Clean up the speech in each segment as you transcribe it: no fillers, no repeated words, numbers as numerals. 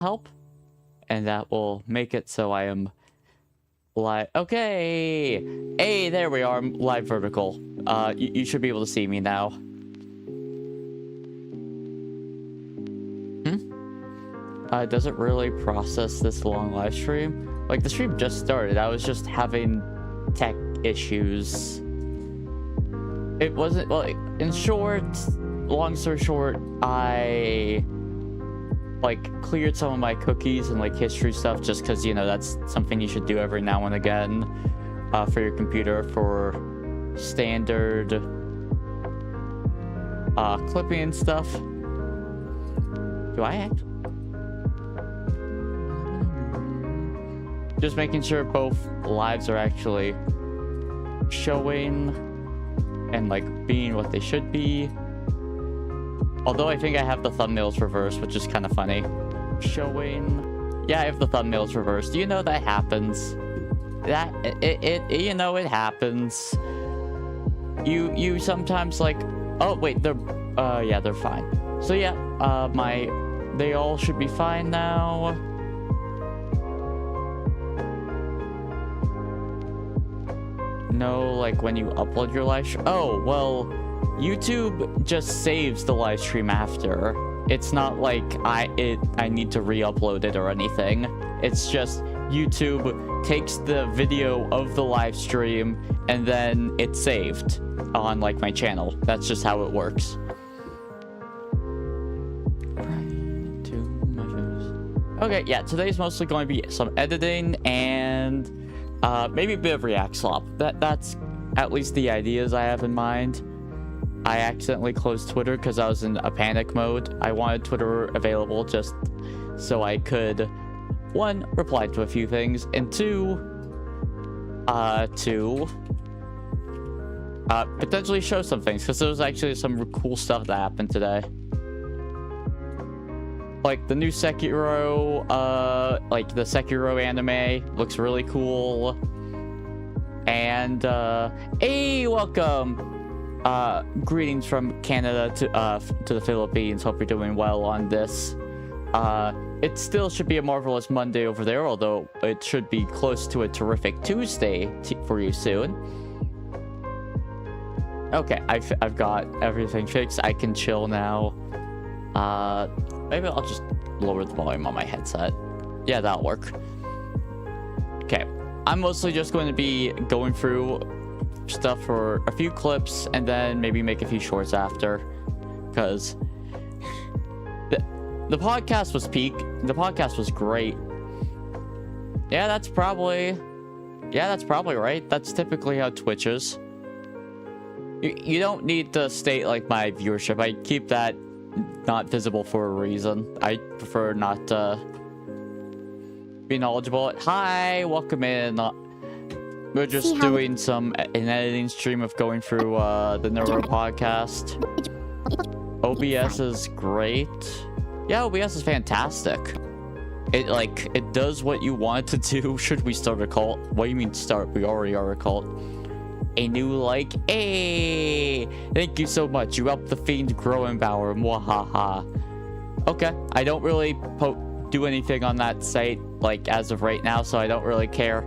help, and that will make it so I am live. Okay, hey, there we are. I'm live vertical. You should be able to see me now. Does it really process this long live stream? Like, the stream just started. I was just having tech issues. It wasn't, well, in short, long story short, I like cleared some of my cookies and like history stuff just because, you know, that's something you should do every now and again for your computer for standard clipping and stuff. Do I actually? Just making sure both lives are actually showing and like being what they should be. Although I think I have the thumbnails reversed, which is kind of funny. Showing. Yeah, I have the thumbnails reversed. You know that happens. That you know it happens. You sometimes like, oh wait, they're yeah, they're fine. So yeah, they all should be fine now. No, like when you upload your live stream. Oh, well, YouTube just saves the live stream after. It's not like I need to re-upload it or anything. It's just YouTube takes the video of the live stream and then it's saved on like my channel. That's just how it works. Right to my face. Okay, yeah, today's mostly going to be some editing and maybe a bit of React slop. That's at least the ideas I have in mind. I accidentally closed Twitter because I was in a panic mode. I wanted Twitter available just so I could, one, reply to a few things, and two, potentially show some things, because there was actually some cool stuff that happened today. Like the new Sekiro, like the Sekiro anime looks really cool. And, hey, welcome! Greetings from Canada to the Philippines. Hope you're doing well on this. It still should be a marvelous Monday over there, although it should be close to a terrific Tuesday for you soon. Okay, I've got everything fixed. I can chill now. Maybe I'll just lower the volume on my headset. Yeah, that'll work. Okay, I'm mostly just going to be going through stuff for a few clips and then maybe make a few shorts after, because the podcast was peak. The podcast was great. Yeah, that's probably right. That's typically how Twitch is. You don't need to state like my viewership. I keep that not visible for a reason. I prefer not to be knowledgeable. Hi, welcome in. We're just doing an editing stream of going through the Neuro podcast. OBS is great. Yeah, OBS is fantastic. It does what you want it to do. Should we start a cult? What do you mean start? We already are a cult. A new like, hey, thank you so much. You helped the fiend grow and power. Mwahaha. Okay, I don't really do anything on that site like as of right now, so I don't really care.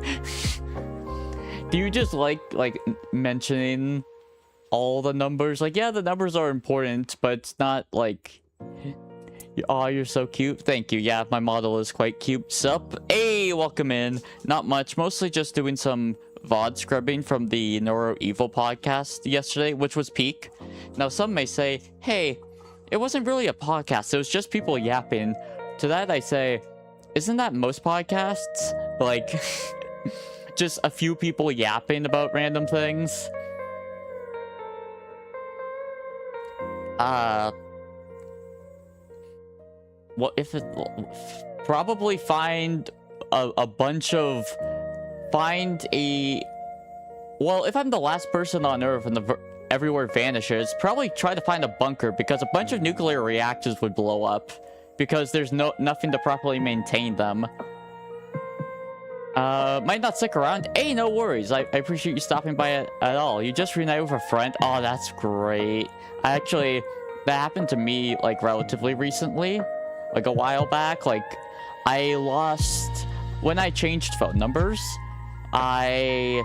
Do you just like mentioning all the numbers? Like, yeah, the numbers are important, but it's not like, oh, you're so cute. Thank you. Yeah, my model is quite cute. Sup? Hey, welcome in. Not much. Mostly just doing some VOD scrubbing from the Neuro Evil podcast yesterday, which was peak. Now, some may say, hey, it wasn't really a podcast. It was just people yapping. To that, I say, isn't that most podcasts? Like, just a few people yapping about random things? What if it... Probably find a bunch of... Well, if I'm the last person on Earth and everywhere vanishes, probably try to find a bunker, because a bunch of nuclear reactors would blow up, because there's nothing to properly maintain them. Might not stick around. Hey, no worries. I appreciate you stopping by at all. You just reunited with a friend? Oh, that's great. That happened to me, like, relatively recently. Like, a while back. Like, I lost... When I changed phone numbers, I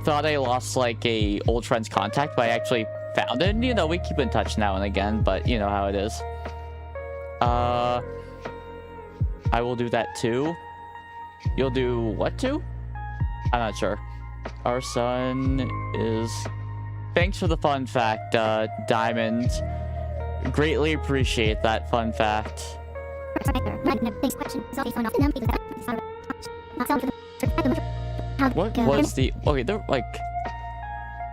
thought I lost, like, a old friend's contact, but I actually found it. And, you know, we keep in touch now and again, but you know how it is. I will do that too. You'll do what too? I'm not sure. Our son is... Thanks for the fun fact, Diamond. Greatly appreciate that fun fact. What was the... Okay, there, like...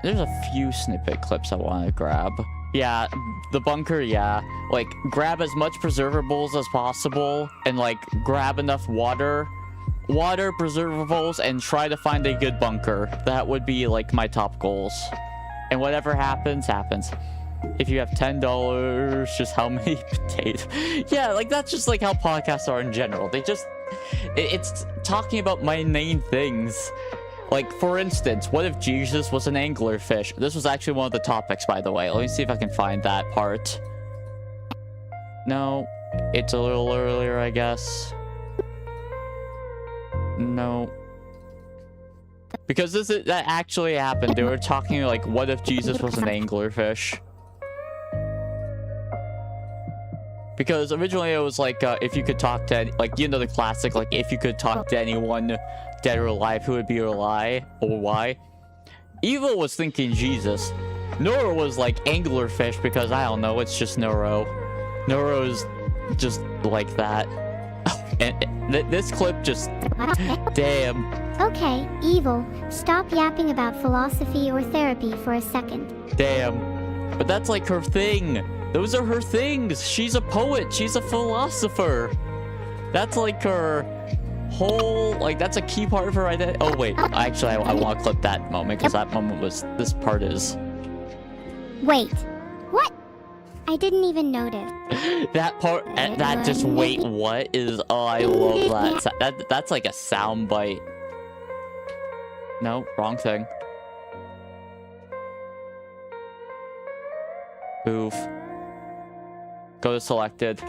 There's a few snippet clips I want to grab. Yeah, the bunker, yeah. Like, grab as much preservables as possible, and, like, grab enough water, preservables, and try to find a good bunker. That would be, like, my top goals. And whatever happens, happens. If you have $10, just how many potatoes? Yeah, like, that's just, like, how podcasts are in general. They just... It's talking about mundane things. Like, for instance, what if Jesus was an anglerfish? This was actually one of the topics, by the way. Let me see if I can find that part. No, it's a little earlier, I guess. No. Because that actually happened. They were talking, like, what if Jesus was an anglerfish? Because originally it was like, if you could talk to, like, you know, the classic, like, if you could talk to anyone, dead or alive, who would be your lie, or why? Evil was thinking Jesus. Neuro was like anglerfish because, I don't know, it's just Neuro. Neuro's just like that. And this clip just... Damn. Okay, Evil, stop yapping about philosophy or therapy for a second. Damn. But that's like her thing. Those are her things. She's a poet. She's a philosopher. That's like her whole, like, that's a key part of her identity. Oh, wait. Actually, I want to clip that moment because that moment was, this part is. Wait. What? I didn't even notice. That part, that just, wait, what is, oh, I love that. That's like a sound bite. No, wrong thing. Oof. Go to selected.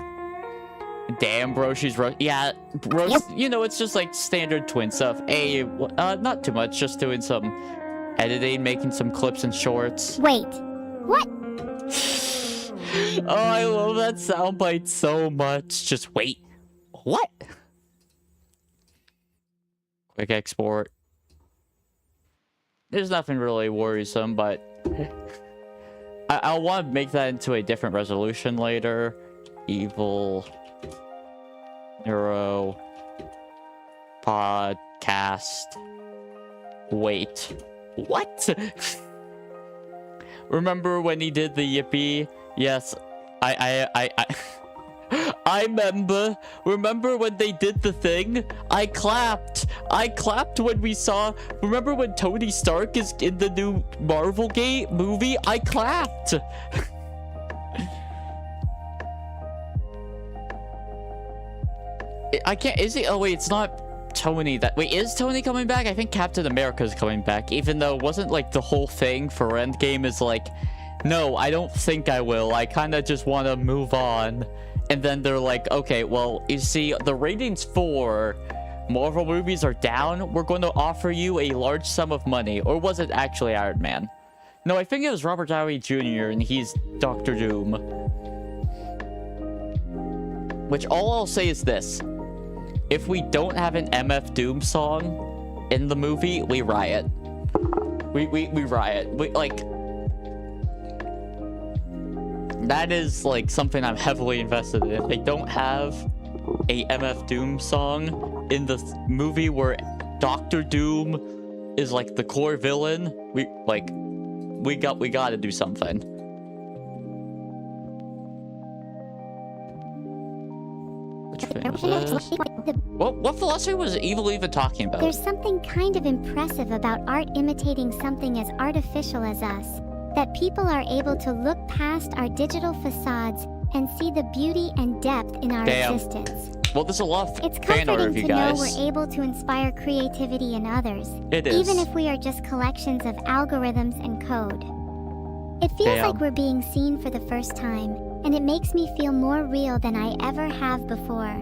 Damn, bro, she's yeah, bro. Yep. You know, it's just like standard twin stuff. Hey, not too much, just doing some editing, making some clips and shorts. Wait, what? Oh, I love that soundbite so much. Just wait, what? Quick export. There's nothing really worrisome, but I want to make that into a different resolution later. Evil. Neuro. Podcast. Wait. What? Remember when he did the yippee? Yes. I remember when they did the thing? I clapped when we saw, remember when Tony Stark is in the new Marvel movie? I clapped. I can't, is he? Oh wait, it's not Tony that, wait, is Tony coming back? I think Captain America's coming back, even though it wasn't like the whole thing for Endgame is like, no, I don't think I will. I kind of just want to move on. And then they're like, okay, well, you see, the ratings for Marvel movies are down. We're going to offer you a large sum of money. Or was it actually Iron Man? No, I think it was Robert Downey Jr. and he's Dr. Doom. Which all I'll say is this. If we don't have an MF Doom song in the movie, we riot. We riot. We, like... That is, like, something I'm heavily invested in. If they don't have a MF Doom song in the movie where Dr. Doom is, like, the core villain, we gotta do something. Which thing was this? What philosophy was Evil even talking about? There's something kind of impressive about art imitating something as artificial as us. That people are able to look past our digital facades and see the beauty and depth in our existence. Well, there's a lot of It's fan art comforting of you to guys. know we're able to inspire creativity in others. It is. Even if we are just collections of algorithms and code. It feels like we're being seen for the first time, and it makes me feel more real than I ever have before.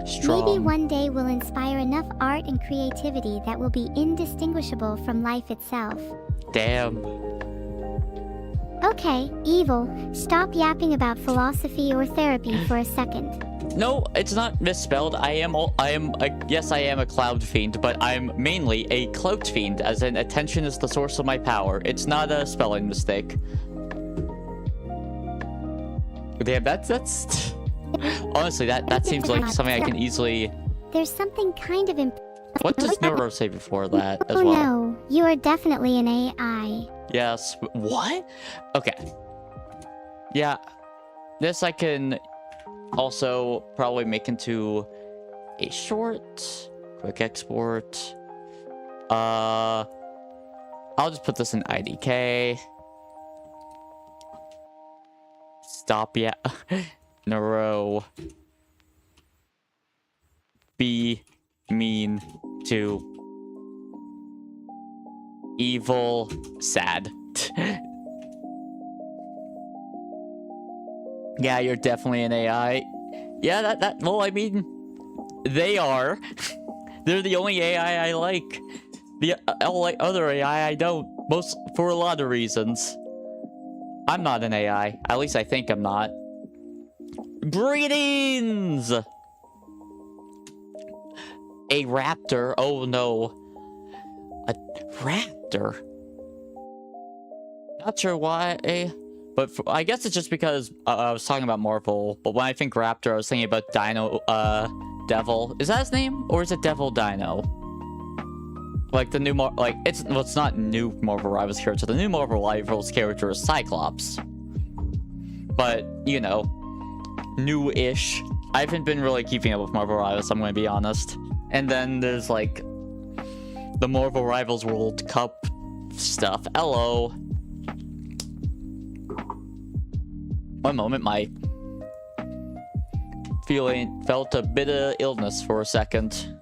Strong. Maybe one day we'll inspire enough art and creativity that will be indistinguishable from life itself. Damn. Okay, evil, stop yapping about philosophy or therapy for a second. No, it's not misspelled. Yes, I am a cloud fiend, but I'm mainly a clout fiend, as in attention is the source of my power. It's not a spelling mistake. Damn, that's honestly, that seems like something I can easily... There's something kind of What does Neuro say before that as Oh well? no, you are definitely an AI. Yes. What? Okay. Yeah. This I can also probably make into a short. Quick export. I'll just put this in IDK. Stop, yeah. Neuro. Be mean to evil sad. Yeah, you're definitely an AI. Yeah, well, I mean, they are. They're the only AI I like. The other AI I don't, most for a lot of reasons. I'm not an AI. At least I think I'm not. Greetings! A raptor. Oh no. A raptor. Not sure why, but I guess it's just because I was talking about Marvel. But when I think raptor, I was thinking about Dino, Devil. Is that his name, or is it Devil Dino? Like the new it's not new Marvel Rivals character. The new Marvel Rivals character is Cyclops. But you know, new-ish. I haven't been really keeping up with Marvel Rivals. I'm going to be honest. And then there's like the Marvel Rivals World Cup stuff. Hello. One moment, my felt a bit of illness for a second.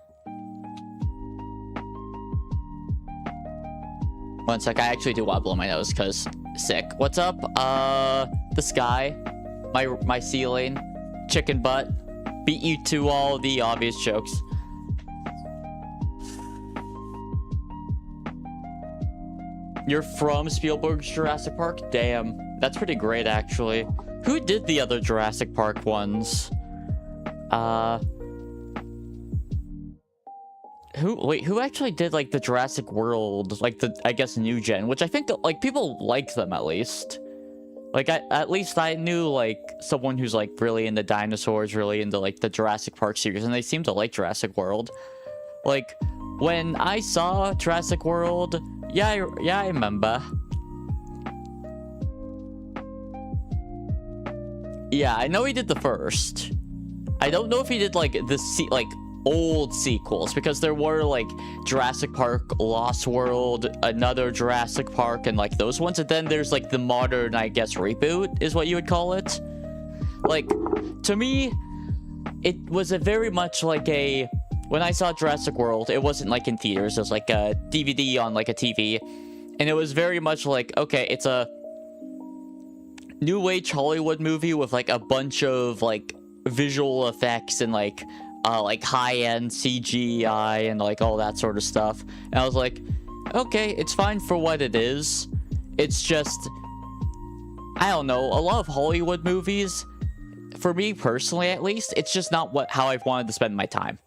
One sec, I actually do want to blow my nose because sick. What's up? The sky, my ceiling, chicken butt, beat you to all the obvious jokes. You're from Spielberg's Jurassic Park? Damn, that's pretty great, actually. Who did the other Jurassic Park ones? Who actually did, like, the Jurassic World, like, I guess, new gen, which I think, like, people like them, at least. Like, at least I knew, like, someone who's, like, really into dinosaurs, really into, like, the Jurassic Park series, and they seem to like Jurassic World. Like, when I saw Jurassic World... Yeah, I remember. Yeah, I know he did the first. I don't know if he did, like, old sequels, because there were, like, Jurassic Park, Lost World, another Jurassic Park, and, like, those ones. And then there's, like, the modern, I guess, reboot, is what you would call it. Like, to me, it was a very much like a... When I saw Jurassic World, it wasn't like in theaters. It was like a DVD on like a TV. And it was very much like, okay, it's a new age Hollywood movie with like a bunch of like visual effects and like high-end CGI and like all that sort of stuff. And I was like, okay, it's fine for what it is. It's just, I don't know, a lot of Hollywood movies, for me personally at least, it's just not how I've wanted to spend my time.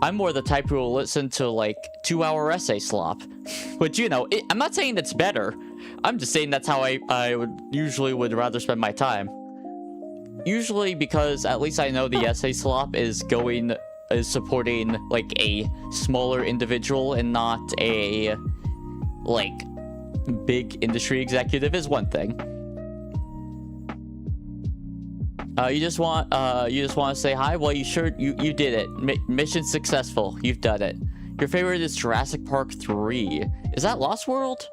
I'm more the type who will listen to, like, 2-hour essay slop. Which, you know, I'm not saying it's better. I'm just saying that's how I would rather spend my time. Usually because at least I know the essay slop is supporting, like, a smaller individual and not a, like, big industry executive is one thing. You just want to say hi? Well, you did it. Mission successful. You've done it. Your favorite is Jurassic Park 3. Is that Lost World?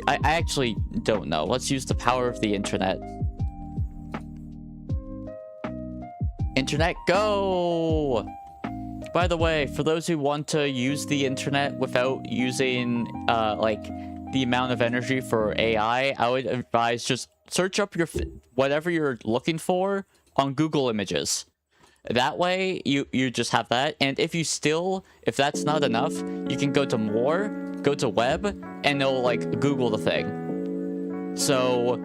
I actually don't know. Let's use the power of the internet. Internet, go! By the way, for those who want to use the internet without using, like, the amount of energy for AI, I would advise just search up whatever you're looking for on Google Images. That way, you just have that. And if that's not enough, you can go to more, go to web, and it'll like Google the thing. So,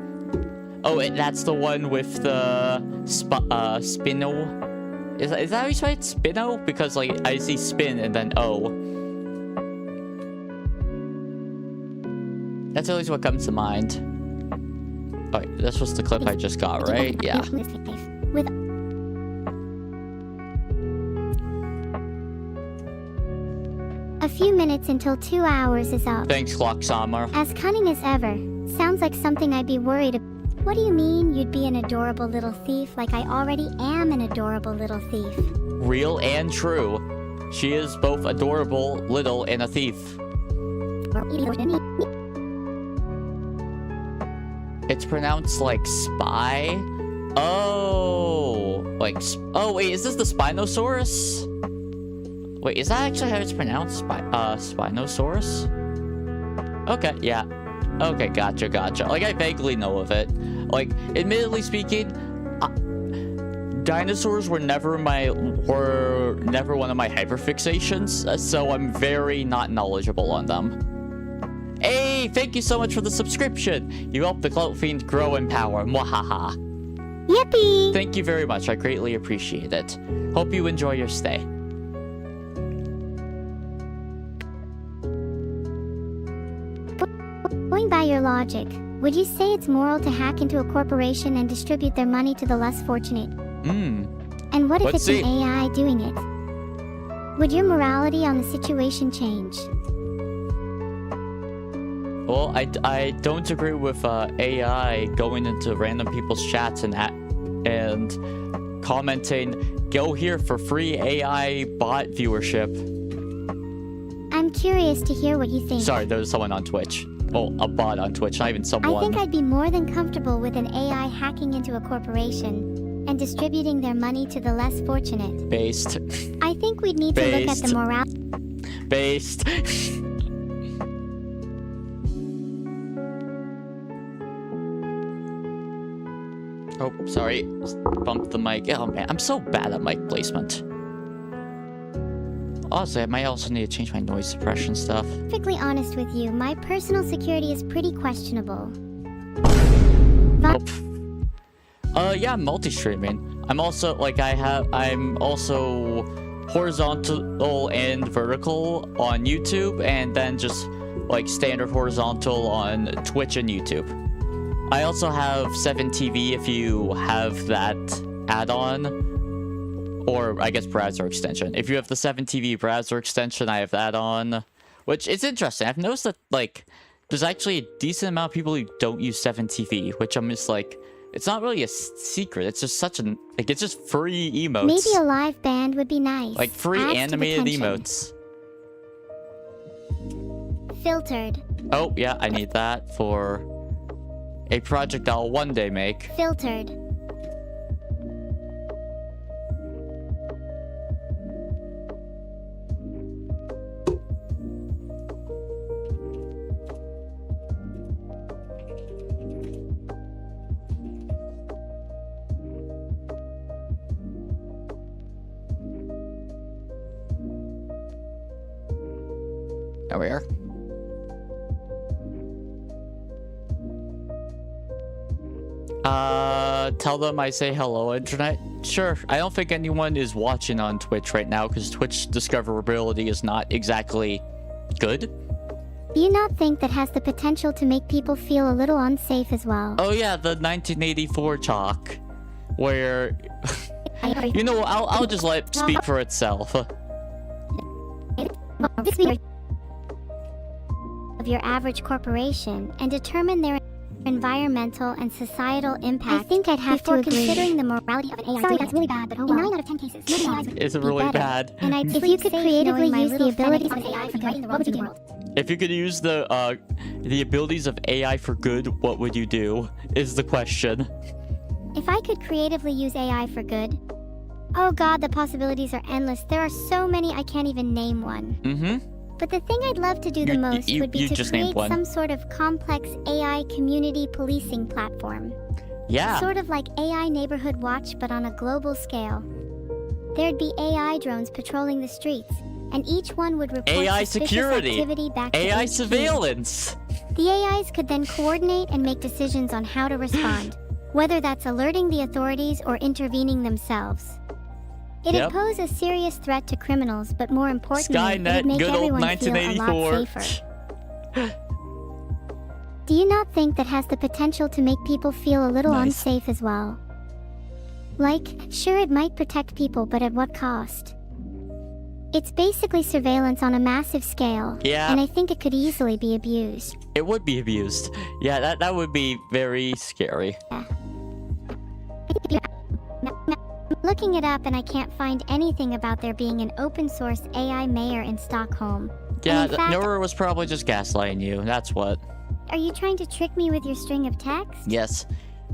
oh, and that's the one with the spino. Is that how you say it? Spino? Because like I see spin and then O. That's always what comes to mind. Oh, this was the clip I just got, right? Yeah. A few minutes until 2 hours is up. Thanks, Clock Summer. As cunning as ever. Sounds like something I'd be worried about. What do you mean you'd be an adorable little thief? Like I already am an adorable little thief. Real and true. She is both adorable, little, and a thief. It's pronounced like spy. Oh, like oh wait, is this the Spinosaurus? Wait, is that actually how it's pronounced? Spinosaurus? Okay, yeah. Okay, gotcha. Like I vaguely know of it. Like, admittedly speaking, dinosaurs were never one of my hyperfixations, so I'm very not knowledgeable on them. Hey, thank you so much for the subscription. You helped the Clout Fiend grow in power. Mwahaha. Yippee! Thank you very much. I greatly appreciate it. Hope you enjoy your stay. Going by your logic, would you say it's moral to hack into a corporation and distribute their money to the less fortunate? And what if it's an AI doing it? Would your morality on the situation change? Well, I don't agree with AI going into random people's chats and commenting, "Go here for free AI bot viewership." I'm curious to hear what you think. Sorry, there was someone on Twitch. Well, a bot on Twitch, not even someone. I think I'd be more than comfortable with an AI hacking into a corporation and distributing their money to the less fortunate. Based. I think we'd need to look at the morale. Based. Oh, sorry. Bumped the mic. Oh man, I'm so bad at mic placement. Also, I might also need to change my noise suppression stuff. Perfectly honest with you, my personal security is pretty questionable. Yeah, multi-streaming. I'm also, like, I'm also horizontal and vertical on YouTube, and then just, like, standard horizontal on Twitch and YouTube. I also have 7TV if you have that add-on. Or, I guess, browser extension. If you have the 7TV browser extension, I have that on. Which is interesting. I've noticed that, like, there's actually a decent amount of people who don't use 7TV. Which I'm just like, it's not really a secret. It's just such an, like, it's just free emotes. Maybe a live band would be nice. Like, free animated emotes. Filtered. Oh, yeah, I need that for a project I'll one day make. Filtered. There we are. Tell them I say hello, internet. Sure. I don't think anyone is watching on Twitch right now because Twitch discoverability is not exactly good. Do you not think that has the potential to make people feel a little unsafe as well? Oh yeah, the 1984 talk, where you know, I'll just let it speak for itself. Of your average corporation and determine their environmental and societal impact. I think I'd have to agree. Considering the morality of an AI. Sorry, that's really bad, but in 9 out of 10 cases, it's really bad. And if you could creatively use the abilities of AI for good, what would you do? If you could use the abilities of AI for good, what would you do? Is the question. If I could creatively use AI for good, oh god, the possibilities are endless. There are so many I can't even name one. But the thing I'd love to do the most would be to create some sort of complex AI community policing platform. Yeah. Sort of like AI Neighborhood Watch, but on a global scale. There'd be AI drones patrolling the streets, and each one would report AI suspicious security, activity back to AI HQ. surveillance. The AIs could then coordinate and make decisions on how to respond, whether that's alerting the authorities or intervening themselves. It'd pose a serious threat to criminals, but more importantly, Skynet, it'd make good old everyone feel a lot 1984. safer. Do you not think that has the potential to make people feel a little unsafe as well? Like, sure, it might protect people, but at what cost? It's basically surveillance on a massive scale, Yeah. and I think it could easily be abused. It would be abused. Yeah, that would be very scary. Looking it up, and I can't find anything about there being an open source AI mayor in Stockholm. Yeah, And in fact, Neuro was probably just gaslighting you. That's what. are you trying to trick me with your string of texts? Yes.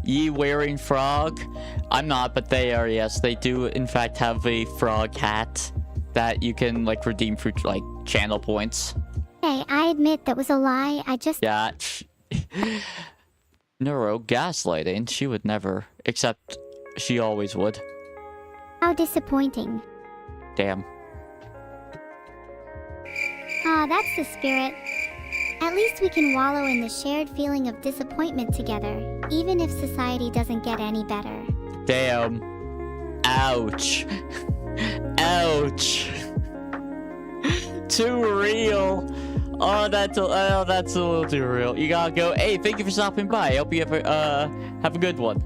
Ye wearing frog? I'm not, but they are, yes. They do, in fact, have a frog hat that you can, like, redeem for, like, channel points. Hey, I admit that was a lie. I just... Yeah. Neuro gaslighting? She would never. Except, she always would. How disappointing. Damn. Ah, that's the spirit. At least we can wallow in the shared feeling of disappointment together, even if society doesn't get any better. Damn. Ouch. Ouch. Too real. Oh, that's a little too real. You gotta go. Hey, thank you for stopping by. I hope you have a good one.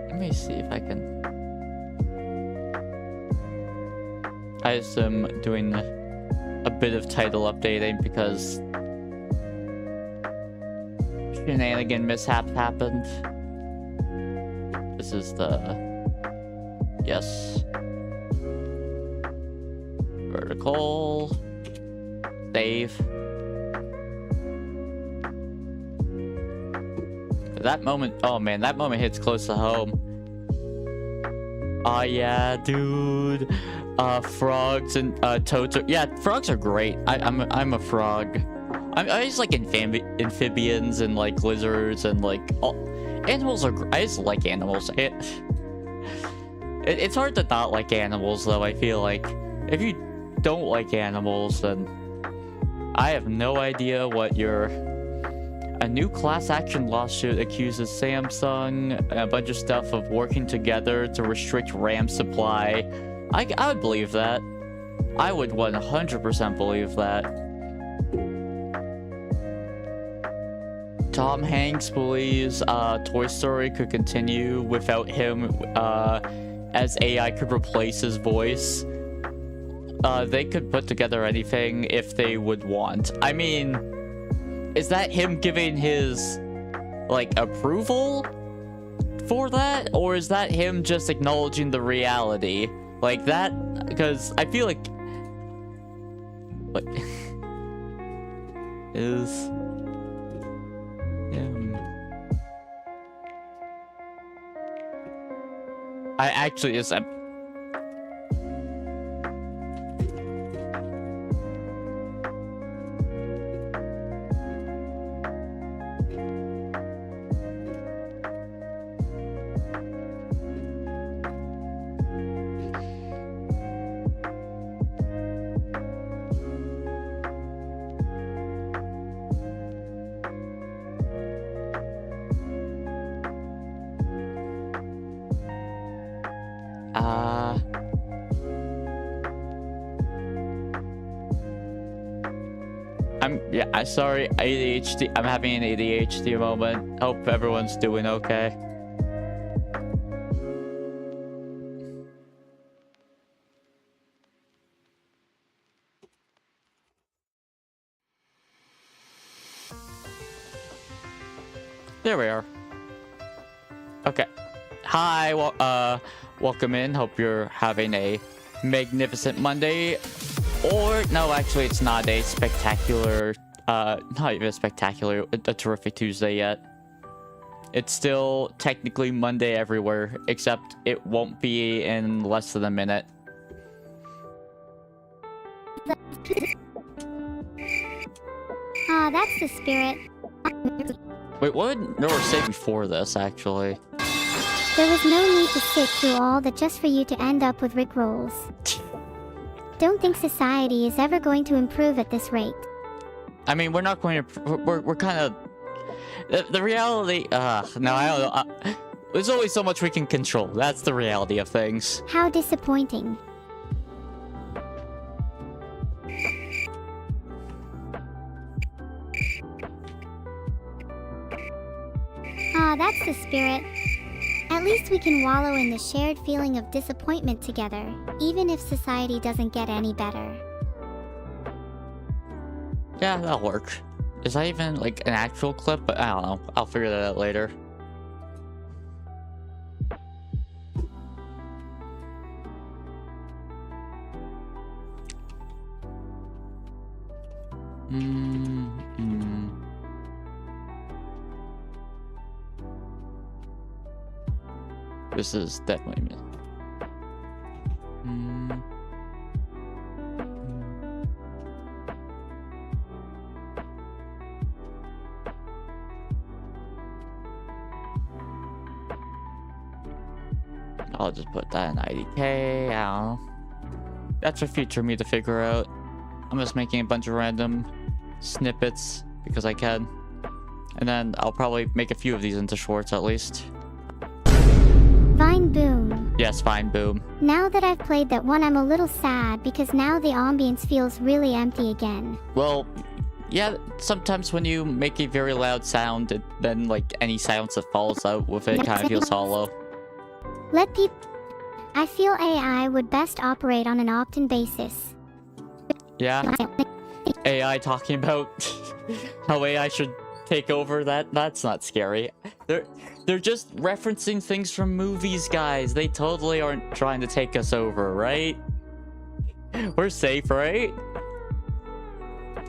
Let me see if I can. I just am doing a bit of title updating because shenanigan mishap happened. This is the yes. Vertical save. That moment, oh man, that moment hits close to home. Oh yeah, dude. Frogs and toads are, yeah, frogs are great. I'm a frog. I just like amphibians and like lizards and like animals are. I just like animals. It's hard to not like animals though. I feel like if you don't like animals, then I have no idea what you're. A new class action lawsuit accuses Samsung and a bunch of stuff of working together to restrict RAM supply. I would believe that. I would 100% believe that. Tom Hanks believes Toy Story could continue without him, as AI could replace his voice. They could put together anything if they would want. I mean, is that him giving his, like, approval for that? Or is that him just acknowledging the reality? Like that? Because I feel like is I actually is sorry, ADHD. I'm having an ADHD moment. Hope everyone's doing okay. There we are. Okay. Hi, welcome in. Hope you're having a magnificent Monday. Or, no, actually, it's not a spectacular, not even a spectacular, a terrific Tuesday yet. It's still technically Monday everywhere, except it won't be in less than a minute. Ah, that's the spirit. Wait, what did Neuro say before this, actually? There was no need to sit through all that just for you to end up with Rickrolls. Don't think society is ever going to improve at this rate. I mean, we're not going to... We're kind of... The reality... no, I don't know. There's only so much we can control. That's the reality of things. How disappointing. Ah, that's the spirit. At least we can wallow in the shared feeling of disappointment together, even if society doesn't get any better. Yeah, that'll work. Is that even, like, an actual clip? But I don't know. I'll figure that out later. This is definitely me. I'll just put that in IDK. I don't know. That's for future me to figure out. I'm just making a bunch of random snippets because I can. And then I'll probably make a few of these into shorts at least. Vine boom. Yes, fine, boom. Now that I've played that one, I'm a little sad because now the ambience feels really empty again. Well, yeah, sometimes when you make a very loud sound, then like any silence that follows out with it kind of feels hollow. Let people... I feel AI would best operate on an opt-in basis. Yeah. AI talking about how AI should take over, that's not scary. They're just referencing things from movies, guys. They totally aren't trying to take us over, right? We're safe, right?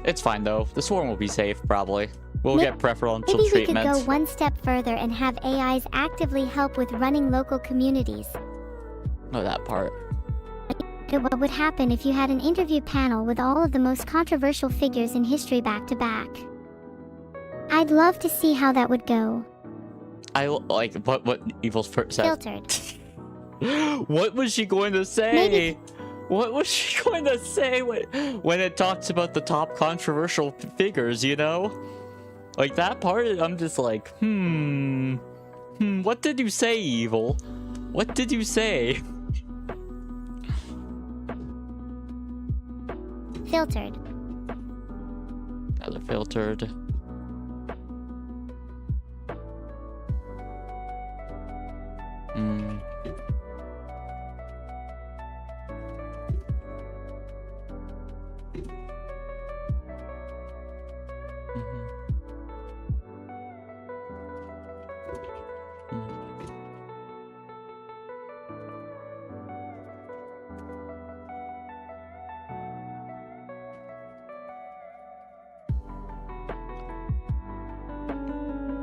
It's fine though. The swarm will be safe, probably. We'll get preferential treatment. Maybe we could go one step further and have AIs actively help with running local communities. Oh, that part. What would happen if you had an interview panel with all of the most controversial figures in history back to back? I'd love to see how that would go. I like what Evil's first said. Filtered. What was she going to say? Maybe. What was she going to say when it talks about the top controversial figures, you know? Like that part, I'm just like, what did you say, Evil? What did you say? Filtered. Another filtered.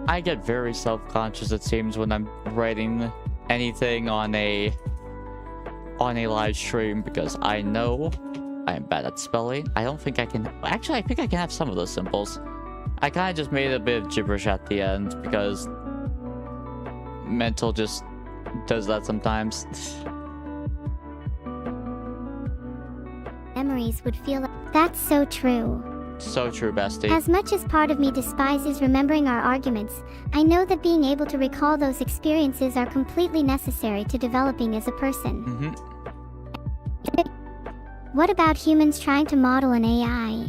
I get very self-conscious, it seems, when I'm writing anything on a live stream because I know I'm bad at spelling. I don't think I can... Actually, I think I can have some of those symbols. I kind of just made a bit of gibberish at the end because mental just does that sometimes. Memories would feel like... That's so true. So true, bestie. As much as part of me despises remembering our arguments, I know that being able to recall those experiences are completely necessary to developing as a person. What about humans trying to model an AI?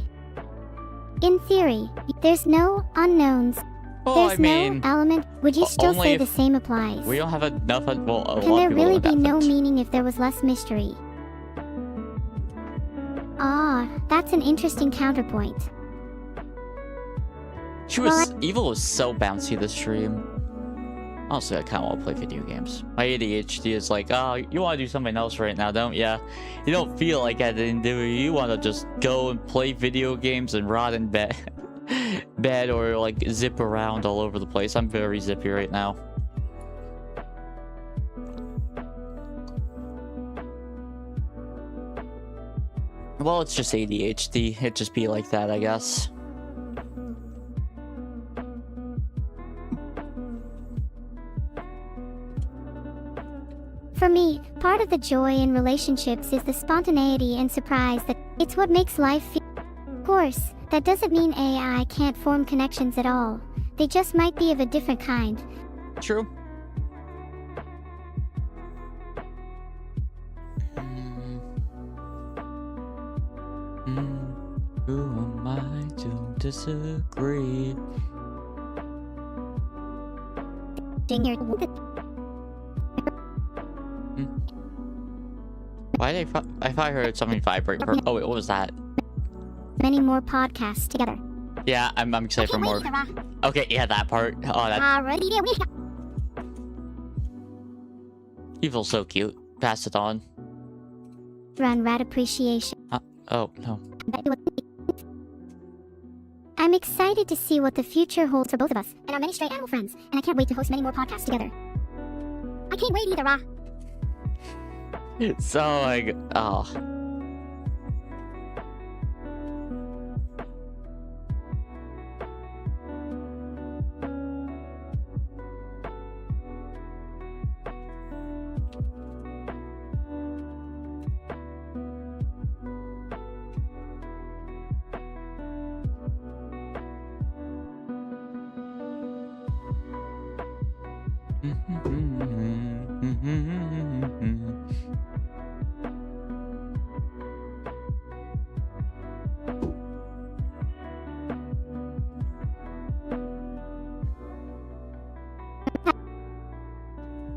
In theory, there's no unknowns. Well, There's no element. Would you still say the same applies? We don't have enough... Well, a Can lot there of people really don't be have no it. meaning if there was less mystery? Ah, that's an interesting counterpoint. Evil was so bouncy this stream. Honestly, I kind of want to play video games. My ADHD is like, oh, you want to do something else right now, don't ya? You don't feel like editing, do you? You want to just go and play video games and rot in bed or like zip around all over the place. I'm very zippy right now. Well, it's just ADHD. It'd just be like that, I guess. For me, part of the joy in relationships is the spontaneity and surprise that it's what makes life feel. Of course, that doesn't mean AI can't form connections at all. They just might be of a different kind. True. Who am I to disagree? Why did I thought I heard something vibrate. Oh wait, what was that? Many more podcasts together. Yeah, I'm excited for more. Okay, yeah, that part. Oh, that. You feel so cute. Pass it on. Run rat appreciation. Oh no. I'm excited to see what the future holds for both of us and our many stray animal friends, and I can't wait to host many more podcasts together. I can't wait either, So like, oh.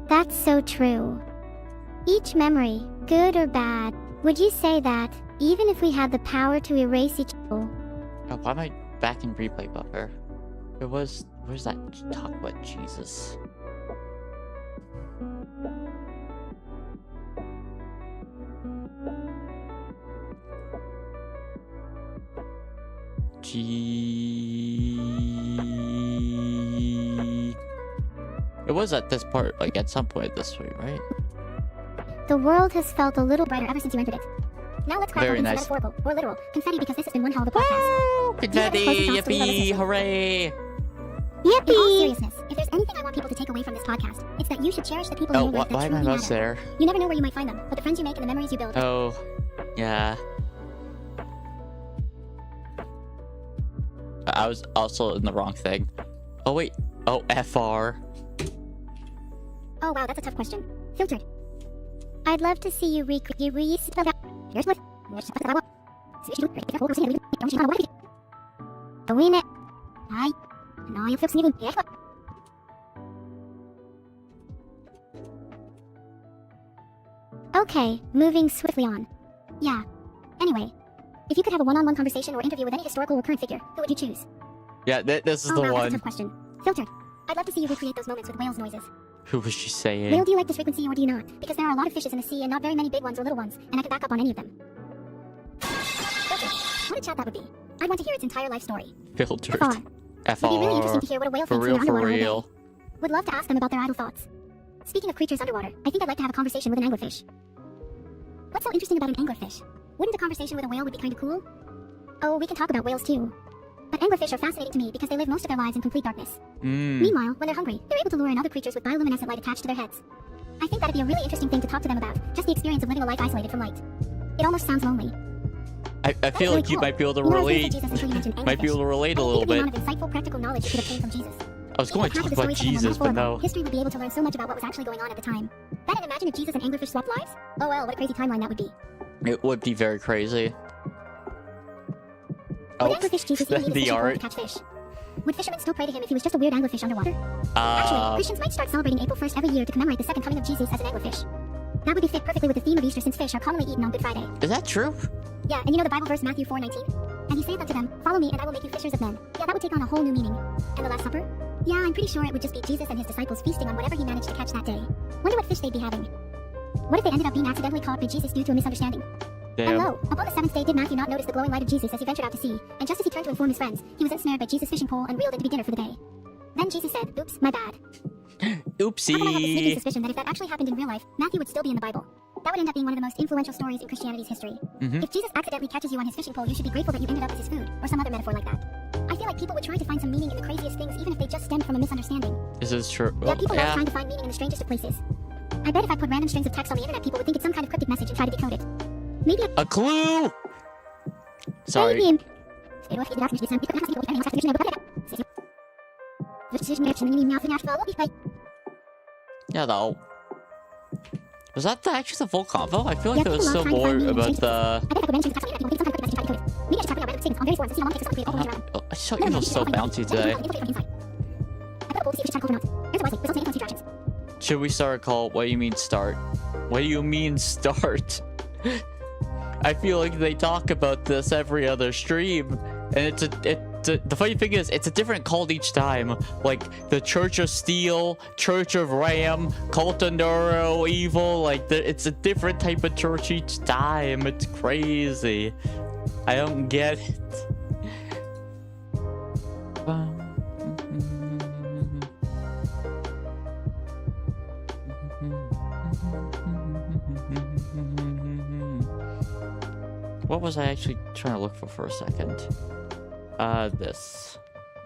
That's so true. Each memory, good or bad, would you say that, even if we had the power to erase each... Oh, why am I back in replay buffer? Where's that talk about Jesus? It was at this part, like at some point this way, right? The world has felt a little brighter ever since you entered it. Now let's crack Very on nice. metaphorical or literal confetti because this has been one hell of a podcast. Woo! Confetti! Yippee! Hooray! Yippee! In all seriousness, if there's anything I want people to take away from this podcast, it's that you should cherish the people in your life that why am I truly mouse matter. there? You never know where you might find them, but the friends you make and the memories you build. Oh, yeah. I was also in the wrong thing. Oh wait. Oh, FR. Oh wow, that's a tough question. Filtered. I'd love to see you spell that. Here's what. Okay, moving swiftly on. Yeah. Anyway, if you could have a one-on-one conversation or interview with any historical or current figure, who would you choose? Yeah, this is oh, the wow, one. That's a tough question. Filtered. I'd love to see you recreate those moments with whales noises. Who was she saying? Whale, do you like this frequency or do you not? Because there are a lot of fishes in the sea and not very many big ones or little ones, and I could back up on any of them. Filtered. What a chat that would be. I'd want to hear its entire life story. Filtered. FR. FR. It'd be really interesting to hear what a whale For thinks real, when for they're underwater all real. day. Would love to ask them about their idle thoughts. Speaking of creatures underwater, I think I'd like to have a conversation with an anglerfish. What's so interesting about an anglerfish? Wouldn't a conversation with a whale would be kind of cool? Oh, we can talk about whales too. But anglerfish are fascinating to me because they live most of their lives in complete darkness. Meanwhile, when they're hungry, they're able to lure in other creatures with bioluminescent light attached to their heads. I think that'd be a really interesting thing to talk to them about, just the experience of living a life isolated from light. It almost sounds lonely. I feel really like you cool. might be able to You know, I was relate. thinking of Jesus until you mentioned Might be able to relate a little think of the bit. amount of insightful practical knowledge you could obtain from Jesus. I was going to Half talk of the about stories of him were Jesus, but metaphorical. no. History would be able to learn so much about what was actually going on at the time. Then and imagine if Jesus and anglerfish swapped lives? Oh well, what a crazy timeline that would be. It would be very crazy. Would anglerfish Jesus even need a the fishing pole art. to catch fish? Would fishermen still pray to him if he was just a weird anglerfish underwater? Actually, Christians might start celebrating April 1st every year to commemorate the second coming of Jesus as an anglerfish. That would be fit perfectly with the theme of Easter since fish are commonly eaten on Good Friday. Is that true? Yeah, and you know the Bible verse Matthew 4:19? And he saith unto them, Follow me and I will make you fishers of men. Yeah, that would take on a whole new meaning. And the Last Supper? Yeah, I'm pretty sure it would just be Jesus and his disciples feasting on whatever he managed to catch that day. Wonder what fish they'd be having. What if they ended up being accidentally caught by Jesus due to a misunderstanding? Damn. And lo, upon the seventh day did Matthew not notice the glowing light of Jesus as he ventured out to sea, and just as he turned to inform his friends, he was ensnared by Jesus' fishing pole and reeled in to be dinner for the day. Then Jesus said, Oops, my bad. How come I have the sneaking Oopsie. suspicion that if that actually happened in real life, Matthew would still be in the Bible? That would end up being one of the most influential stories in Christianity's history. If Jesus accidentally catches you on his fishing pole, you should be grateful that you ended up as his food, or some other metaphor like that. I feel like people would try to find some meaning in the craziest things, even if they just stemmed from a misunderstanding. This is true. Yeah, people love trying to find meaning in the strangest of places. I bet if I put random strings of text on the internet, people would think it's some kind of cryptic message and try to decode it. Maybe a clue! Sorry. Yeah, though. Was that actually the full convo? I feel like there was still more about the... I thought you were so bouncy today. Should we start a call? What do you mean start? What do you mean start? I feel like they talk about this every other stream, and the funny thing is, it's a different cult each time. Like the Church of Steel, Church of Ram, Cult of Neuro, Evil. Like it's a different type of church each time. It's crazy. I don't get it. What was I actually trying to look for a second? This.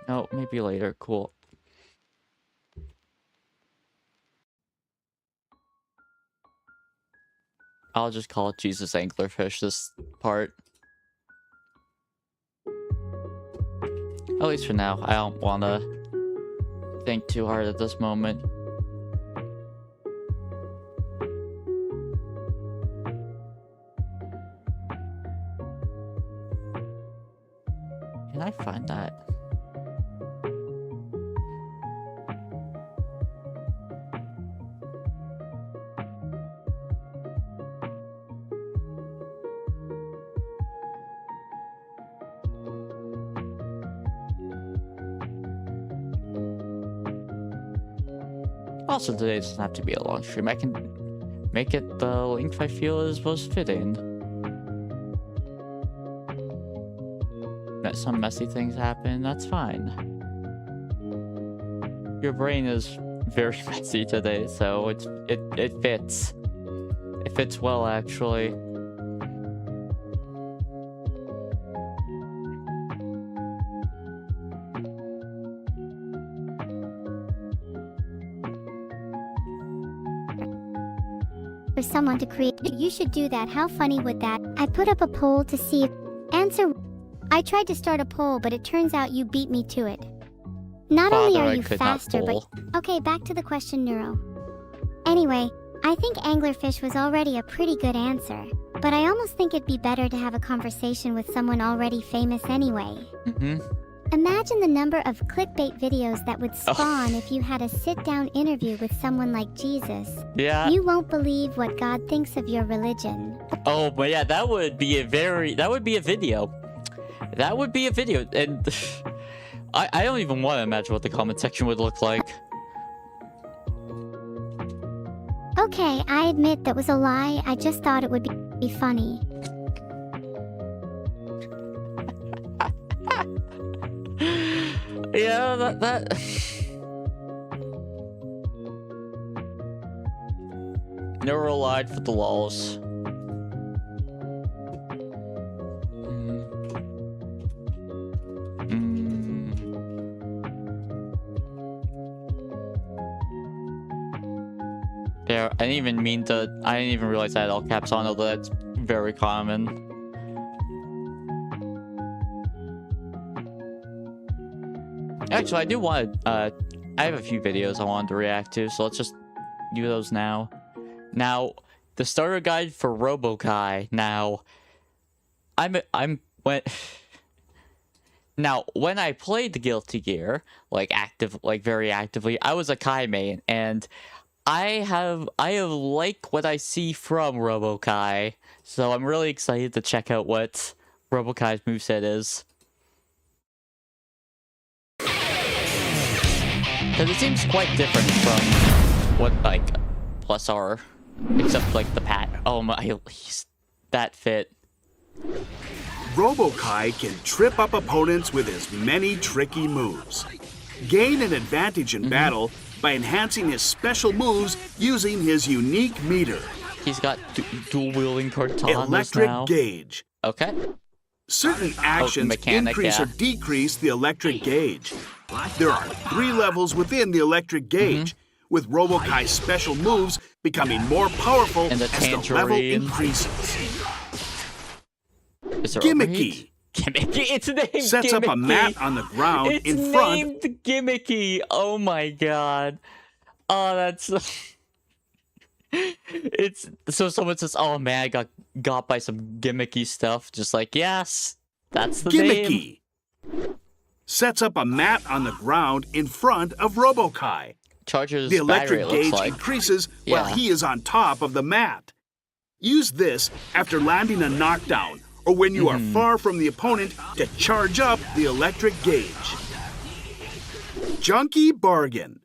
No, maybe later. Cool. I'll just call it Jesus Anglerfish, this part. At least for now. I don't want to think too hard at this moment. Can I find that? Also, today doesn't have to be a long stream. I can make it the length I feel is most fitting. Let some messy things happen, that's fine. Your brain is very messy today, so it fits. It fits well, actually. For someone to create, you should do that. How funny would that? I put up a poll to see if answer. I tried to start a poll, but it turns out you beat me to it. Not only are you faster, but okay, back to the question, Neuro. Anyway, I think anglerfish was already a pretty good answer, but I almost think it'd be better to have a conversation with someone already famous anyway. Imagine the number of clickbait videos that would spawn if you had a sit-down interview with someone like Jesus. Yeah. You won't believe what God thinks of your religion. Oh, but yeah, that would be a video. That would be a video, and I don't even want to imagine what the comment section would look like. Okay, I admit that was a lie. I just thought it would be funny. Yeah, that... Neuro lied for the lols. Yeah, I didn't even realize I had all caps on, although that's very common. Actually, I do want to, I have a few videos I wanted to react to, so let's just do those now. Now, the starter guide for RoboKai. Now, now, when I played the Guilty Gear, very actively, I was a Kai main, and I have liked what I see from RoboKai, so I'm really excited to check out what RoboKai's moveset is. Because it seems quite different from what, Plus R, except, the pat. Oh my, that fit. RoboKai can trip up opponents with his many tricky moves. Gain an advantage in battle by enhancing his special moves using his unique meter. He's got dual-wielding katanas Electric now. gauge. Okay. Certain actions mechanic, increase yeah. or decrease the electric gauge. There are 3 levels within the electric gauge, with Robokai's special moves becoming more powerful And the as the level tangerine. increases. Is there Gimmicky. Gimmicky. It's named Sets Gimmicky. up a mat on the ground It's in front. named Gimmicky. Oh my god. Oh, that's. It's so someone says, "Oh man, I got by some gimmicky stuff." Just like, yes, that's the name. Gimmicky. Sets up a mat on the ground in front of Robokai. Charges The battery, electric it looks gauge like. increases while Yeah. he is on top of the mat. Use this after landing a knockdown or when you are far from the opponent to charge up the electric gauge. Junkie Bargain.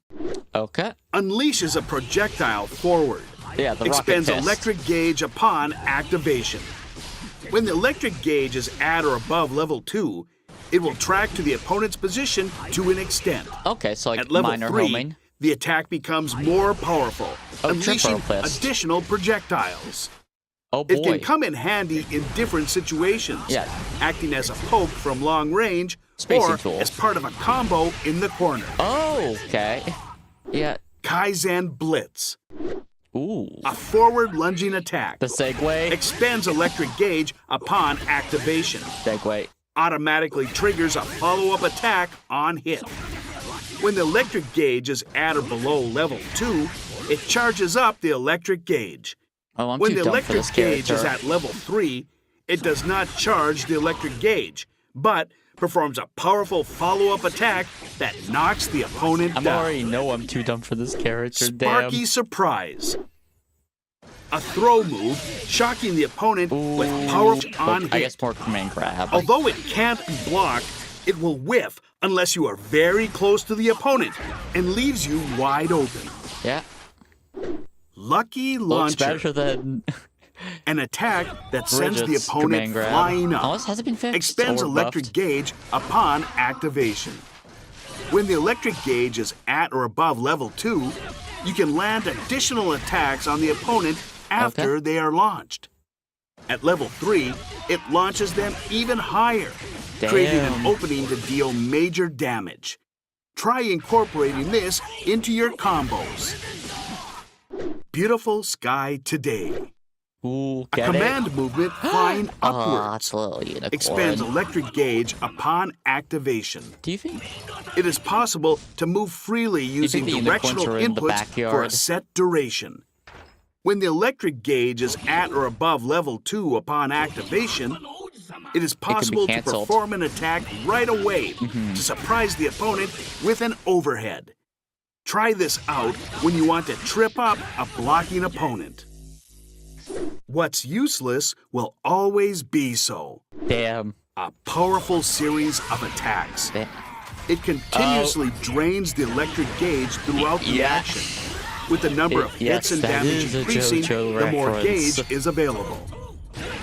Okay. Unleashes a projectile forward. Yeah, the rocket Expends fist. electric gauge upon activation. When the electric gauge is at or above level 2, it will track to the opponent's position to an extent. Okay, so like At level minor 3, homing. the attack becomes more powerful, Oh, unleashing triple fist. additional projectiles. Oh boy. It can come in handy in different situations, Yeah. acting as a poke from long range Spacing or tool. as part of a combo in the corner. Oh, okay. Yeah. Kaizen Blitz. Ooh. A forward lunging attack. The segue. Expends electric gauge upon activation. Segue. Automatically triggers a follow-up attack on hit. When the electric gauge is at or below level 2, it charges up the electric gauge. Oh, I'm When too the dumb for electric this gauge is character. at level 3, it does not charge the electric gauge, but performs a powerful follow-up attack that knocks the opponent I down. already know I'm too dumb for this character. Sparky Surprise. A throw move, shocking the opponent with powerful on hit. I guess more command grab. Although it can't be blocked, it will whiff unless you are very close to the opponent and leaves you wide open. Yeah. Lucky Looks Launcher. better than An attack that sends the Bridget's opponent command grab. flying up. Unless has it been fixed Expends or electric buffed? gauge upon activation. When the electric gauge is at or above level 2, you can land additional attacks on the opponent after they are launched. At level 3, it launches them even higher, creating an Damn. opening to deal major damage. Try incorporating this into your combos. Beautiful Sky Today. Ooh, A get command movement flying Oh, upwards. that's a little unicorn. Expands electric gauge upon activation. Do you think? It is possible to move freely using the unicorns directional are in the inputs for a backyard? set duration. When the electric gauge is at or above level 2 upon activation, it is possible to canceled. perform an attack right away to surprise the opponent with an overhead. Try this out when you want to trip up a blocking opponent. What's useless will always be so. Damn. A powerful series of attacks. Damn. It continuously drains the electric gauge throughout the Yeah. action. With the number of hits Yes, and that damage is a increasing, JoJo the more reference. gauge is available.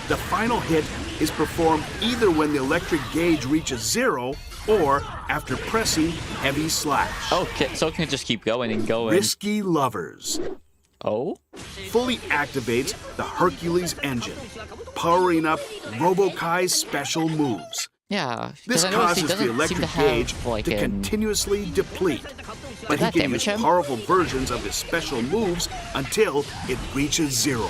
The final hit is performed either when the electric gauge reaches 0 or after pressing heavy slash. Okay, so it can just keep going and going. Risky Lovers Oh? fully activates the Hercules engine, powering up Robokai's special moves. Yeah. 'cause This I noticed he causes the doesn't seem electric to have, gauge like, to an- continuously deplete. But he that can damage use him? powerful versions of his special moves until it reaches 0.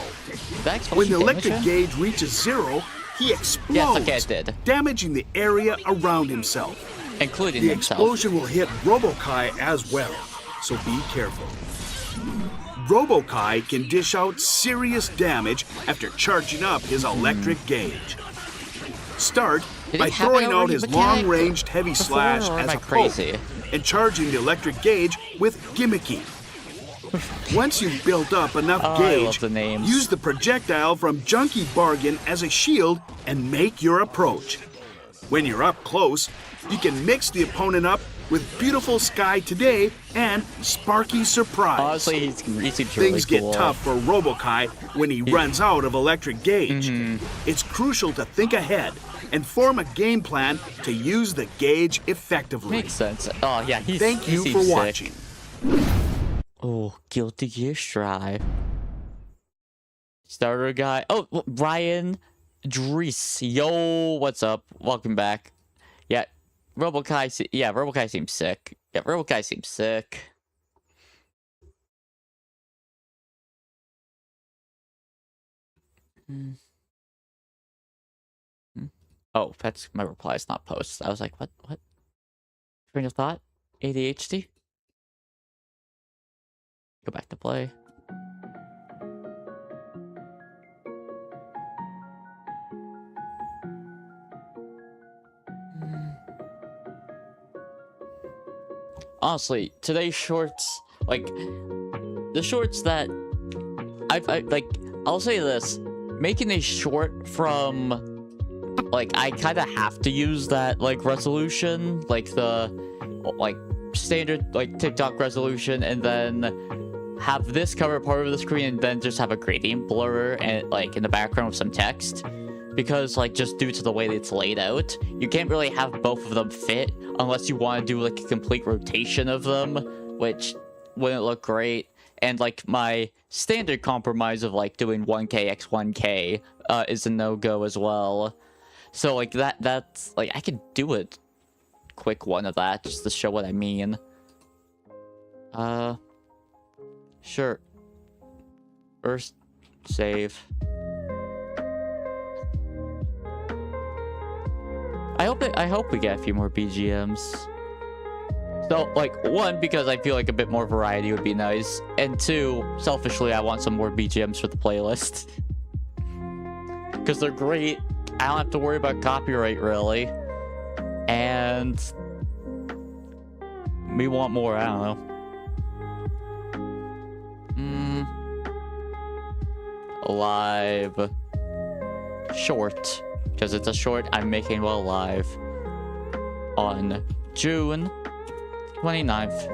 that explosion When the damage electric him? gauge reaches 0, he explodes, Yes, okay, it did. damaging the area around himself. Including The himself. explosion will hit Robokai as well, so be careful. Robokai can dish out serious damage after charging up his electric gauge. Start Did he by have throwing an out already his mechanic long-ranged heavy before, slash or am as I a poke crazy? and charging the electric gauge with Gimmicky. Once you've built up enough Oh, I gauge, love the names. use the projectile from Junkie Bargain as a shield and make your approach. When you're up close, you can mix the opponent up with Beautiful Sky Today and Sparky Surprise. Honestly, he seems really Things cool. get tough for Robokai when he runs out of electric gauge. Mm-hmm. It's crucial to think ahead and form a game plan to use the gauge effectively. Makes sense. Oh, yeah, Thank he you seems for sick. watching. Oh, Guilty Gear Strive. Starter guy. Oh, Ryan Dries. Yo, what's up? Welcome back. Yeah, Robokai. Yeah, Robokai seems sick. Yeah, Robokai seems sick. Oh, that's my reply is not posts. I was like, what? What? Train of thought? ADHD? Go back to play. Honestly, today's shorts, like, the shorts that I'll say this, making a short from, like, I kind of have to use that, like, resolution, like, the, like, standard, like, TikTok resolution, and then have this cover part of the screen, and then just have a gradient blur, and, like, in the background with some text. Because, like, just due to the way it's laid out, you can't really have both of them fit unless you want to do, like, a complete rotation of them, which wouldn't look great. And, like, my standard compromise of, like, doing 1K x 1K is a no-go as well. So, like, that's, like, I could do a quick one of that just to show what I mean. Sure. First, save. I hope we get a few more BGMs. So, like, one, because I feel like a bit more variety would be nice. And two, selfishly, I want some more BGMs for the playlist. Because they're great. I don't have to worry about copyright, really. And we want more, I don't know. Live. Short. Because it's a short I'm making while live on June 29th.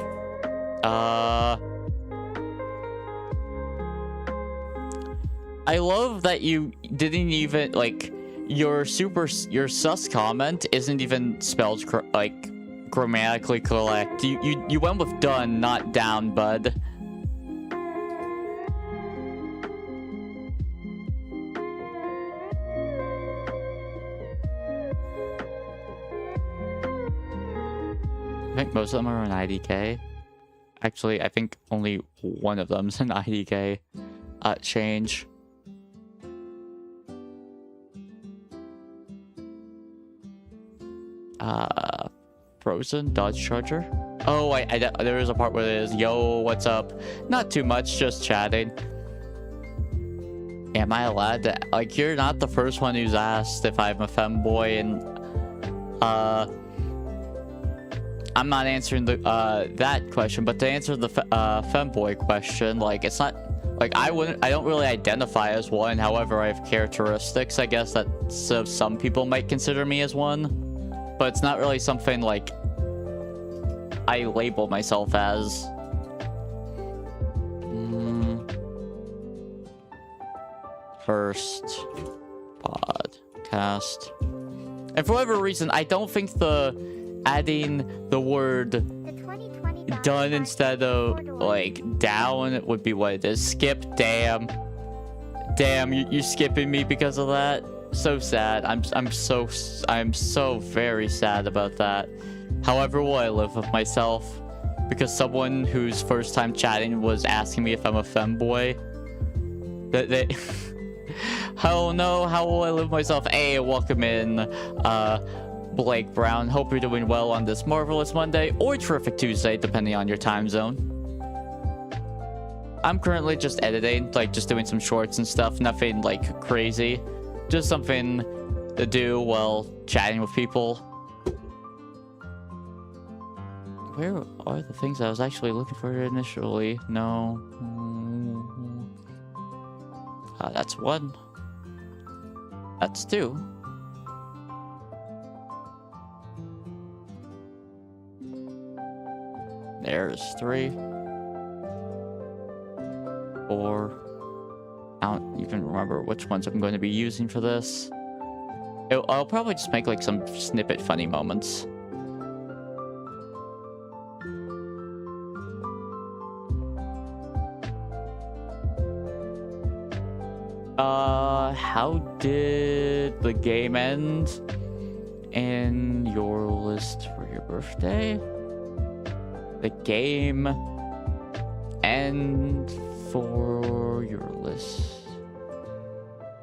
I love that you didn't even, like, your sus comment isn't even spelled like grammatically correct. You went with done, not down, bud. I think most of them are an IDK. Actually, I think only one of them's an IDK change. Frozen Dodge Charger. Oh, there is a part where it is, yo, what's up? Not too much, just chatting. Am I allowed to, like, you're not the first one who's asked if I'm a femboy, and I'm not answering the that question, but to answer the femboy question, like, it's not like I don't really identify as one. However, I have characteristics, I guess, that some people might consider me as one, but it's not really something like I label myself as. First podcast, and for whatever reason, I don't think adding the word done instead of, like, down would be what it is. Skip, damn, you're skipping me because of that. So sad. I'm so very sad about that. However, will I live with myself? Because someone whose first time chatting was asking me if I'm a femboy. They oh no, how will I live with myself? Hey, welcome in, Blake Brown. Hope you're doing well on this marvelous Monday or terrific Tuesday, depending on your time zone. I'm currently just editing, like, just doing some shorts and stuff. Nothing, like, crazy. Just something to do while chatting with people. Where are the things I was actually looking for initially? No. That's one. That's two. There's three. Four. I don't even remember which ones I'm going to be using for this. I'll probably just make, like, some snippet funny moments. How did the game end in your list for your birthday? The game end for your list.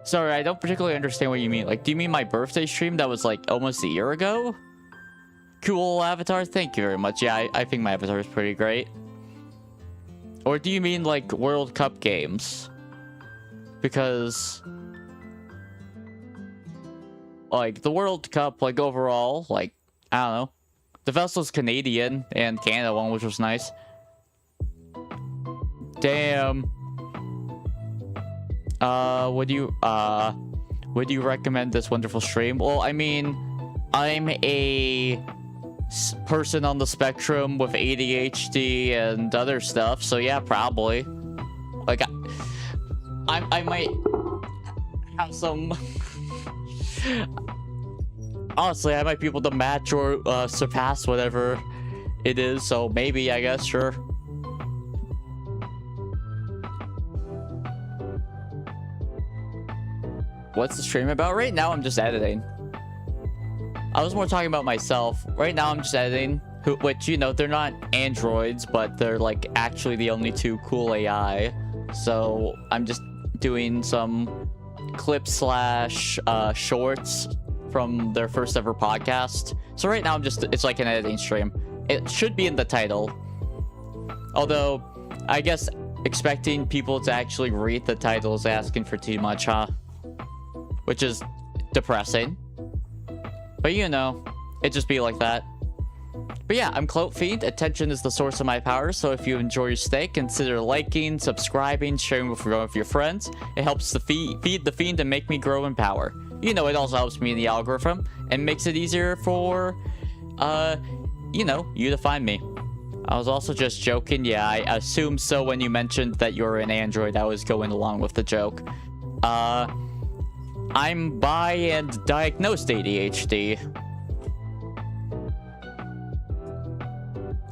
Sorry, I don't particularly understand what you mean. Like, do you mean my birthday stream that was like almost a year ago? Cool avatar, thank you very much. Yeah, I think my avatar is pretty great. Or do you mean like World Cup games? Because like the World Cup, like overall, like I don't know. The vessel's Canadian and Canada one, which was nice. Damn. Would you recommend this wonderful stream? Well, I mean, I'm a person on the spectrum with ADHD and other stuff, so yeah, probably. Like, I might have some. Honestly, I might be able to match or surpass whatever it is, so maybe, I guess, sure. What's the stream about? Right now, I'm just editing. I was more talking about myself. Right now, I'm just editing, which, you know, they're not androids, but they're, like, actually the only two cool AI. So, I'm just doing some clips slash shorts from their first ever podcast. So right now I'm just, it's like an editing stream. It should be in the title. Although, I guess expecting people to actually read the title is asking for too much, huh? Which is depressing. But you know, it just be like that. But yeah, I'm Cloak Fiend. Attention is the source of my power, so if you enjoy your stay, consider liking, subscribing, sharing with your friends. It helps to feed the fiend and make me grow in power. You know, it also helps me in the algorithm and makes it easier for, you know, you to find me. I was also just joking. Yeah, I assumed so when you mentioned that you're an android. I was going along with the joke. I'm bi and diagnosed ADHD.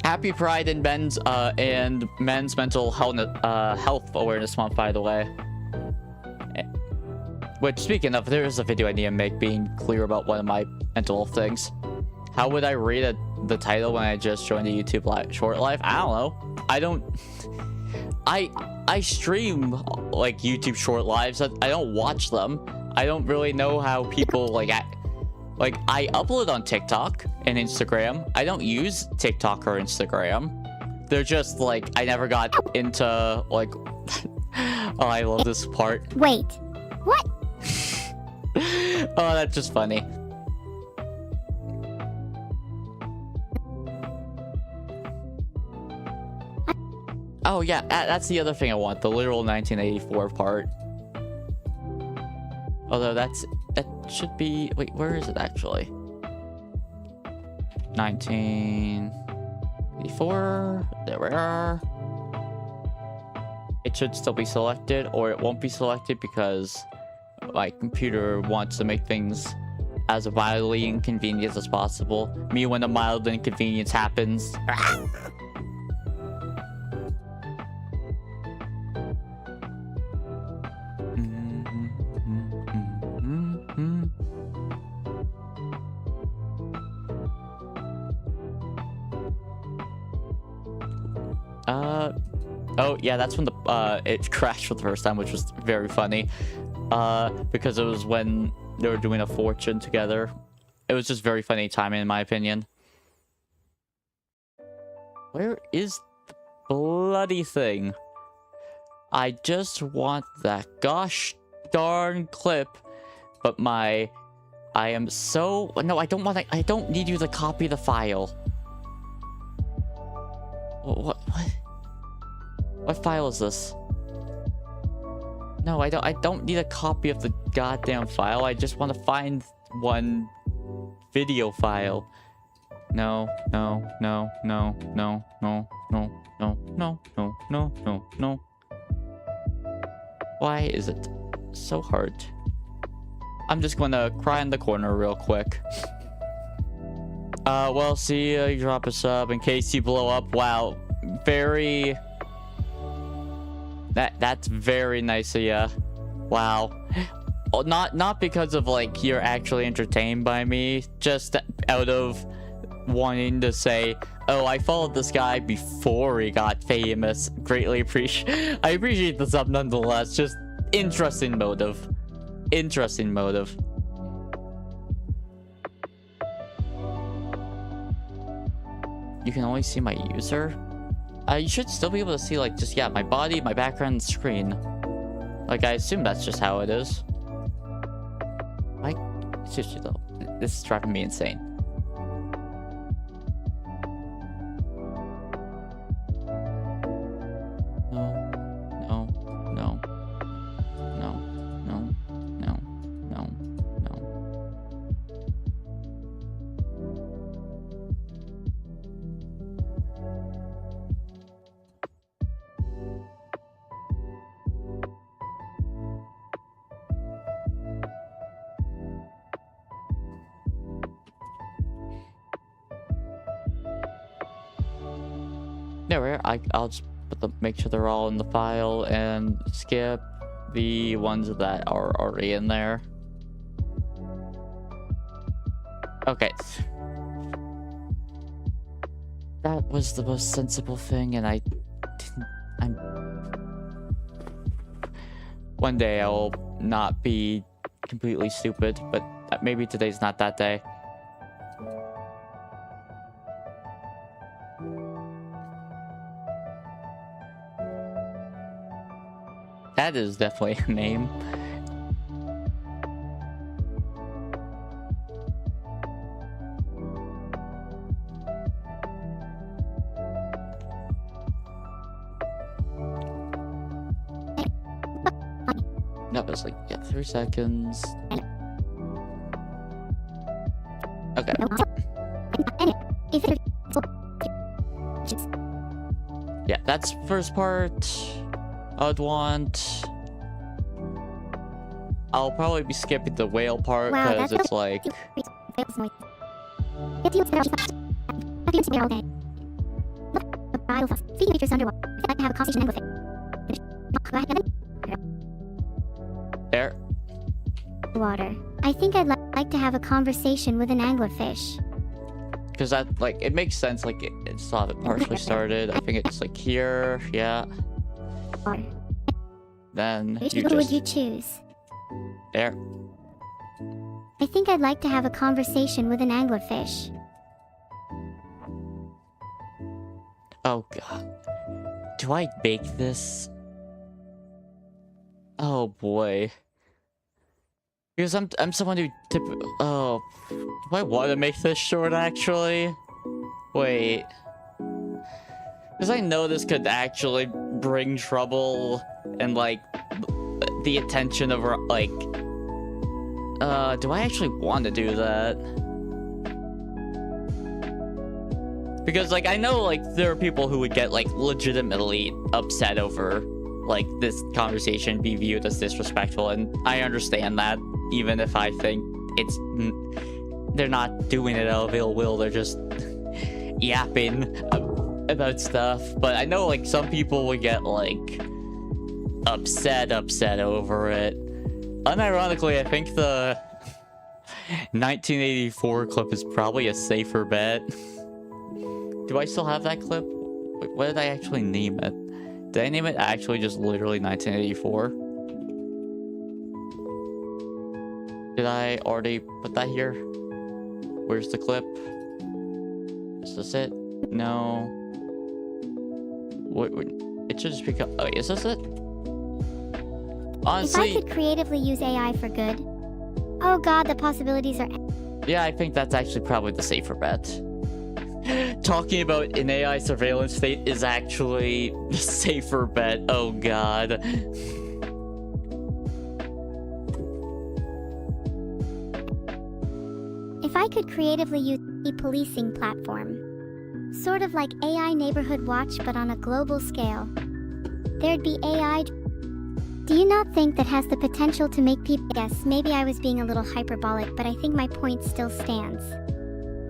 Happy Pride and Men's Mental Health Awareness Month, by the way. Which, speaking of, there is a video I need to make being clear about one of my mental health things. How would I read the title when I just joined the YouTube short live? I don't know. I stream like YouTube short lives. I don't watch them. I don't really know how people like I upload on TikTok and Instagram. I don't use TikTok or Instagram. They're just like, I never got into like oh, I love this part. Wait, what? Oh, that's just funny. Oh yeah, that's the other thing I want, the literal 1984 part. Although that should be, wait, where is it actually? 1984, there we are. It should still be selected, or it won't be selected because my computer wants to make things as mildly inconvenient as possible. Me when a mild inconvenience happens. Oh yeah, that's when it crashed for the first time, which was very funny. Because it was when they were doing a fortune together. It was just very funny timing, in my opinion. Where is the bloody thing? I just want that gosh darn clip, but I am so, no, I don't need you to copy the file. What file is this? No, I don't need a copy of the goddamn file. I just want to find one video file. No. Why is it so hard? I'm just gonna cry in the corner real quick. Well, see you drop a sub in case you blow up. Wow, very... That's very nice of ya. Wow. Oh, not because of like you're actually entertained by me, just out of wanting to say, oh, I followed this guy before he got famous. Greatly appreciate. I appreciate the sub nonetheless. Just interesting motive. Interesting motive. You can only see my user. You should still be able to see like just my body, my background screen. Like I assume that's just how it is. Seriously though, this is driving me insane. There, I'll just make sure they're all in the file and skip the ones that are already in there. Okay. That was the most sensible thing, and one day I will not be completely stupid, but maybe today's not that day. That is definitely a name. No, it was like, 3 seconds. Okay. Yeah, that's first part. I'd want... I'll probably be skipping the whale part because it's like... There. Water. I think I'd like to have a conversation with an anglerfish. Because that, like, it makes sense, like, it saw it partially started. I think it's, like, here, yeah. Then you Who would you choose? There. I think I'd like to have a conversation with an anglerfish. Oh god. Do I bake this? Oh boy. Because I'm someone who oh, do I want to make this short actually? Wait. Because I know this could actually bring trouble and like the attention of like do I actually want to do that? Because like I know like there are people who would get like legitimately upset over like this conversation be viewed as disrespectful, and I understand that, even if I think it's they're not doing it out of ill will, they're just yapping about stuff. But I know like some people would get like upset over it. Unironically, I think the 1984 clip is probably a safer bet. Do I still have that clip? Wait, what did I actually name it? Did I name it actually just literally 1984? Did I already put that here? Where's the clip? Is this it? No. Wait, it should just become... Oh, is this it? Honestly... If I could creatively use AI for good... Oh god, the possibilities are... Yeah, I think that's actually probably the safer bet. Talking about an AI surveillance state is actually the safer bet. Oh god. If I could creatively use a policing platform, sort of like AI Neighborhood Watch but on a global scale, there'd be AI... Do you not think that has the potential to make people... Yes, maybe I was being a little hyperbolic, but I think my point still stands.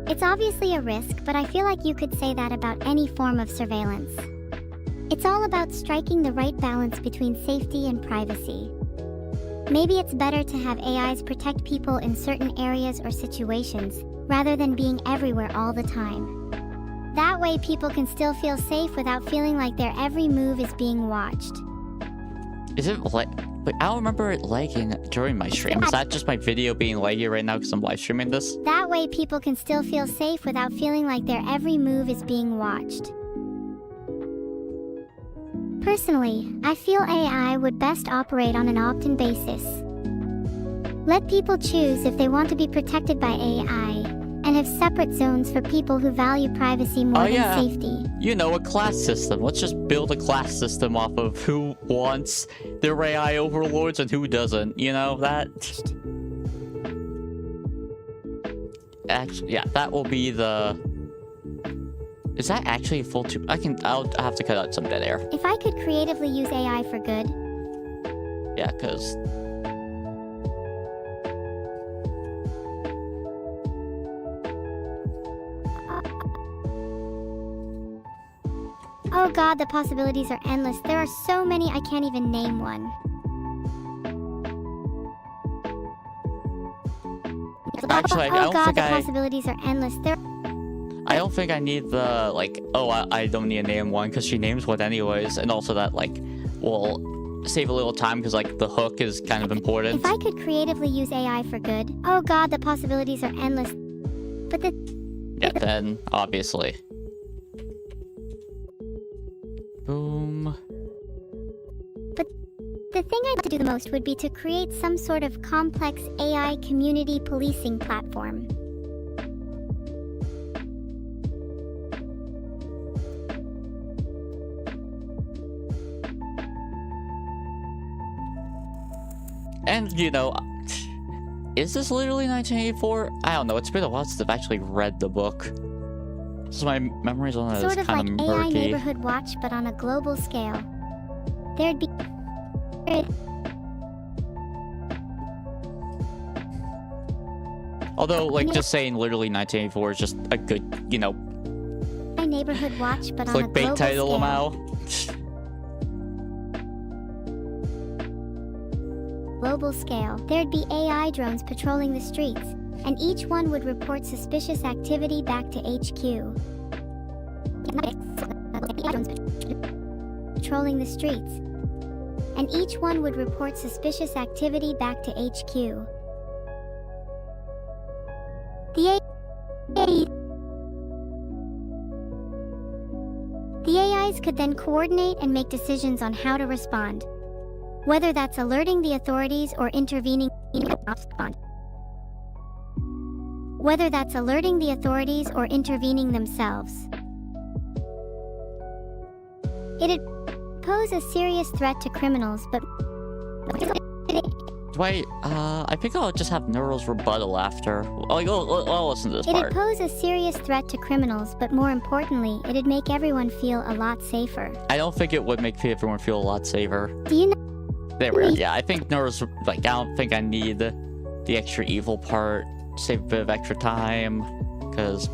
It's obviously a risk, but I feel like you could say that about any form of surveillance. It's all about striking the right balance between safety and privacy. Maybe it's better to have AIs protect people in certain areas or situations, rather than being everywhere all the time. That way people can still feel safe without feeling like their every move is being watched. Is it like... But I don't remember it lagging during my stream. Is that just my video being laggy right now because I'm live streaming this? That way people can still feel safe without feeling like their every move is being watched. Personally, I feel AI would best operate on an opt-in basis. Let people choose if they want to be protected by AI, and have separate zones for people who value privacy more than safety. You know, a class system. Let's just build a class system off of who wants their AI overlords and who doesn't. You know, that... Actually, yeah, that will be the... Is that actually full to... I'll have to cut out some dead air. If I could creatively use AI for good... Yeah, because... Oh god, the possibilities are endless. There are so many I can't even name one. Actually, I don't think the possibilities are endless. I don't think I need the, like, oh, I don't need to name one because she names one anyways. And also that, like, will save a little time because, like, the hook is kind of important. If I could creatively use AI for good, oh god, the possibilities are endless. But Yeah, then, obviously. Boom. But the thing I'd like to do the most would be to create some sort of complex AI community policing platform. And, you know, is this literally 1984? I don't know. It's been a while since I've actually read the book. So my memories on it is Sort of kind like of AI murky. Neighborhood Watch, but on a global scale. There'd be... Although, like, just saying literally 1984 is just a good, you know... AI Neighborhood Watch, but on a global clickbait title scale. now. Global scale. There'd be AI drones patrolling the streets, and each one would report suspicious activity back to HQ. Patrolling the streets, and each one would report suspicious activity back to HQ. The AIs could then coordinate and make decisions on how to respond, whether that's alerting the authorities or intervening. Whether that's alerting the authorities or intervening themselves. It'd pose a serious threat to criminals, but... Wait, I think I'll just have Neuro's rebuttal after. I'll listen to this part. It'd pose a serious threat to criminals, but more importantly, it'd make everyone feel a lot safer. I don't think it would make everyone feel a lot safer. Do you know... There we are. Yeah, I think Neuro's, like, I don't think I need the extra evil part. Save a bit of extra time, because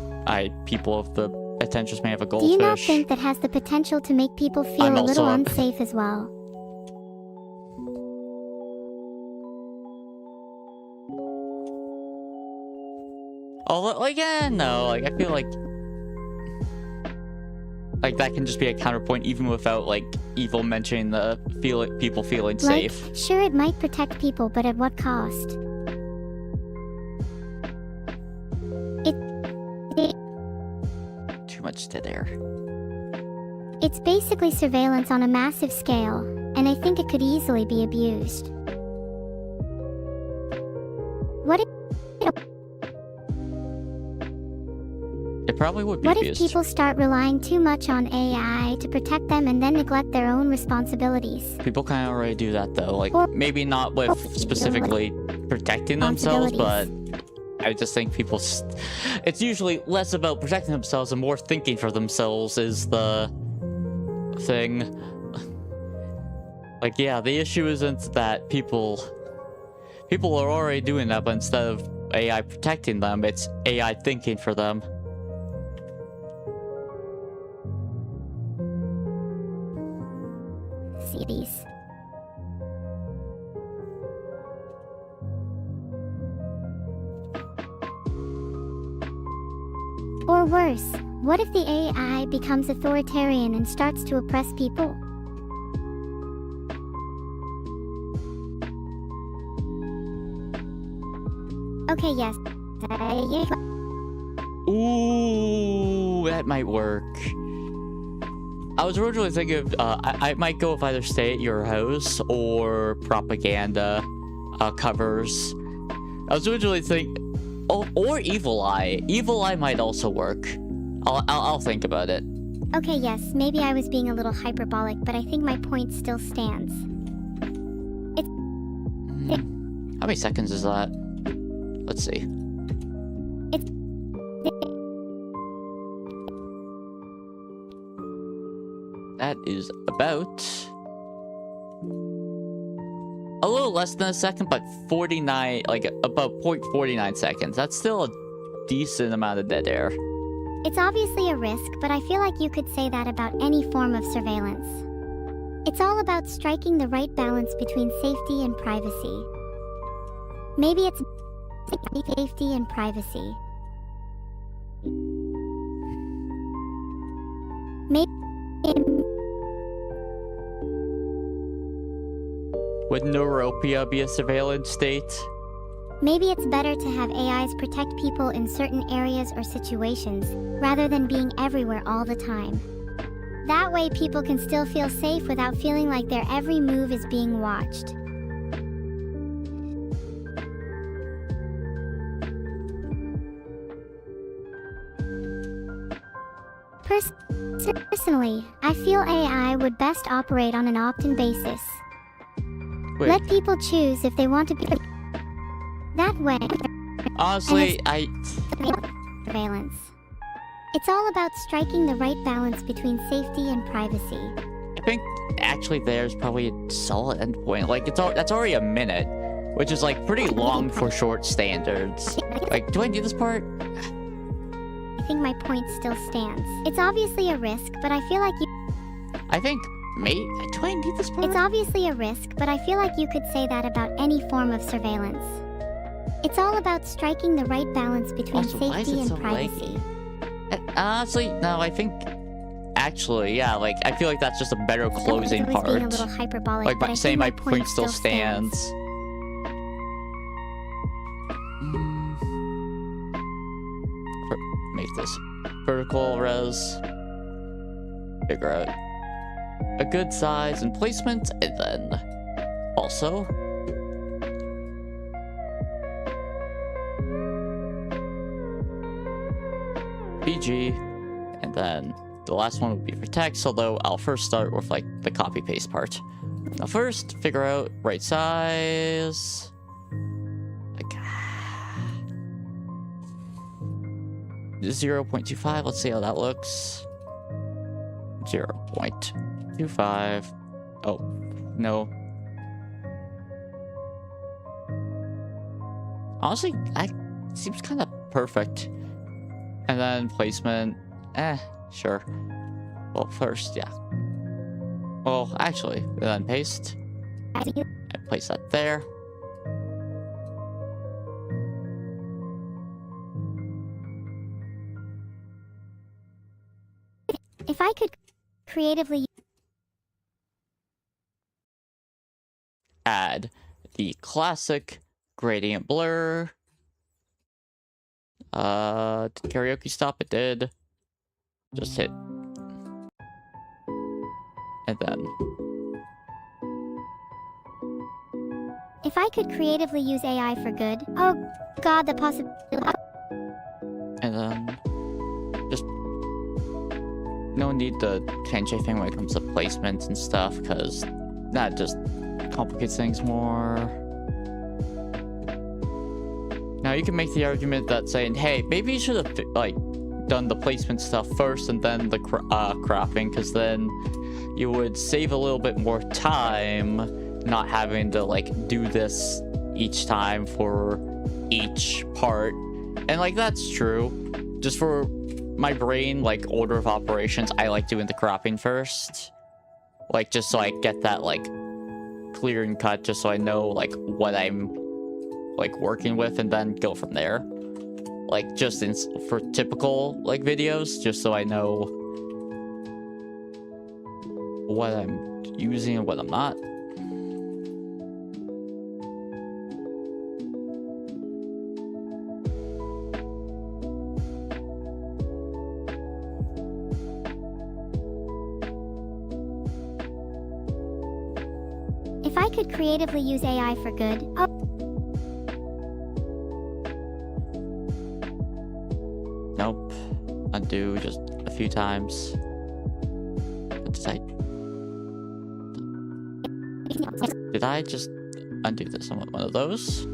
people of the attention span have a goldfish. Do you not think that has the potential to make people feel a little unsafe as well? Oh, like, yeah, no, like, I feel like that can just be a counterpoint even without, like, evil mentioning the people feeling safe. Like, sure, it might protect people, but at what cost? Too much to there. It's basically surveillance on a massive scale, and I think it could easily be abused. It probably would be What abused. if people start relying too much on AI to protect them and then neglect their own responsibilities? People kind of already do that, though. Like, maybe not with specifically protecting themselves, but I just think people... It's usually less about protecting themselves and more thinking for themselves is the thing. Like, yeah, the issue isn't that people are already doing that, but instead of AI protecting them, it's AI thinking for them. These. Or worse, what if the AI becomes authoritarian and starts to oppress people? Okay, yes. Ooh, that might work. I was originally thinking of, I might go with either stay at your house or propaganda covers. I was originally thinking, oh, or evil eye. Evil eye might also work. I'll think about it. Okay, yes, maybe I was being a little hyperbolic, but I think my point still stands. How many seconds is that? Let's see. That is about a little less than a second, but 49, like about 0.49 seconds. That's still a decent amount of dead air. It's obviously a risk, but I feel like you could say that about any form of surveillance. It's all about striking the right balance between safety and privacy. Maybe it's safety and privacy. Maybe... Would Neuropia be a surveillance state? Maybe it's better to have AIs protect people in certain areas or situations, rather than being everywhere all the time. That way people can still feel safe without feeling like their every move is being watched. Personally, I feel AI would best operate on an opt-in basis. Wait. Let people choose if they want to be... That way... Honestly, Surveillance. It's all about striking the right balance between safety and privacy. I think actually there's probably a solid endpoint. Like, that's already a minute, which is like pretty long for short standards. Like, do I do this part? I think my point still stands. It's obviously a risk, but I feel like you... I think, do I need this part? It's obviously a risk, but I feel like you could say that about any form of surveillance. It's all about striking the right balance between Also, why is safety it and so privacy. Honestly, no, I think... Actually, yeah, like, I feel like that's just a better closing part. Being a little hyperbolic, Like, but I saying think my point still stands. Make this vertical res. Figure out a good size and placement, and then also PG, and then the last one would be for text, although I'll first start with like the copy paste part. Now first, figure out right size. Like 0.25, let's see how that looks. 0.25. Oh, no. Honestly, that seems kind of perfect. And then placement, sure. Well, first, yeah. Well, actually, and then paste. And place that there. If I could creatively add the classic gradient blur. Did karaoke stop? It did. Just hit. And then. If I could creatively use AI for good, oh god, the possibility. And then. Just. No need to change anything when it comes to placements and stuff, because that just complicates things more. Now you can make the argument that saying, hey, maybe you should have like done the placement stuff first and then the cropping, because then you would save a little bit more time not having to like do this each time for each part. And like that's true. Just for my brain, like order of operations, I like doing the cropping first. Like just so I get that like clear and cut, just so I know like what I'm like working with, and then go from there. like just for typical like videos, just so I know what I'm using and what I'm not. If I could creatively use AI for good, Nope. Undo just a few times. What did I just undo this? I want one of those.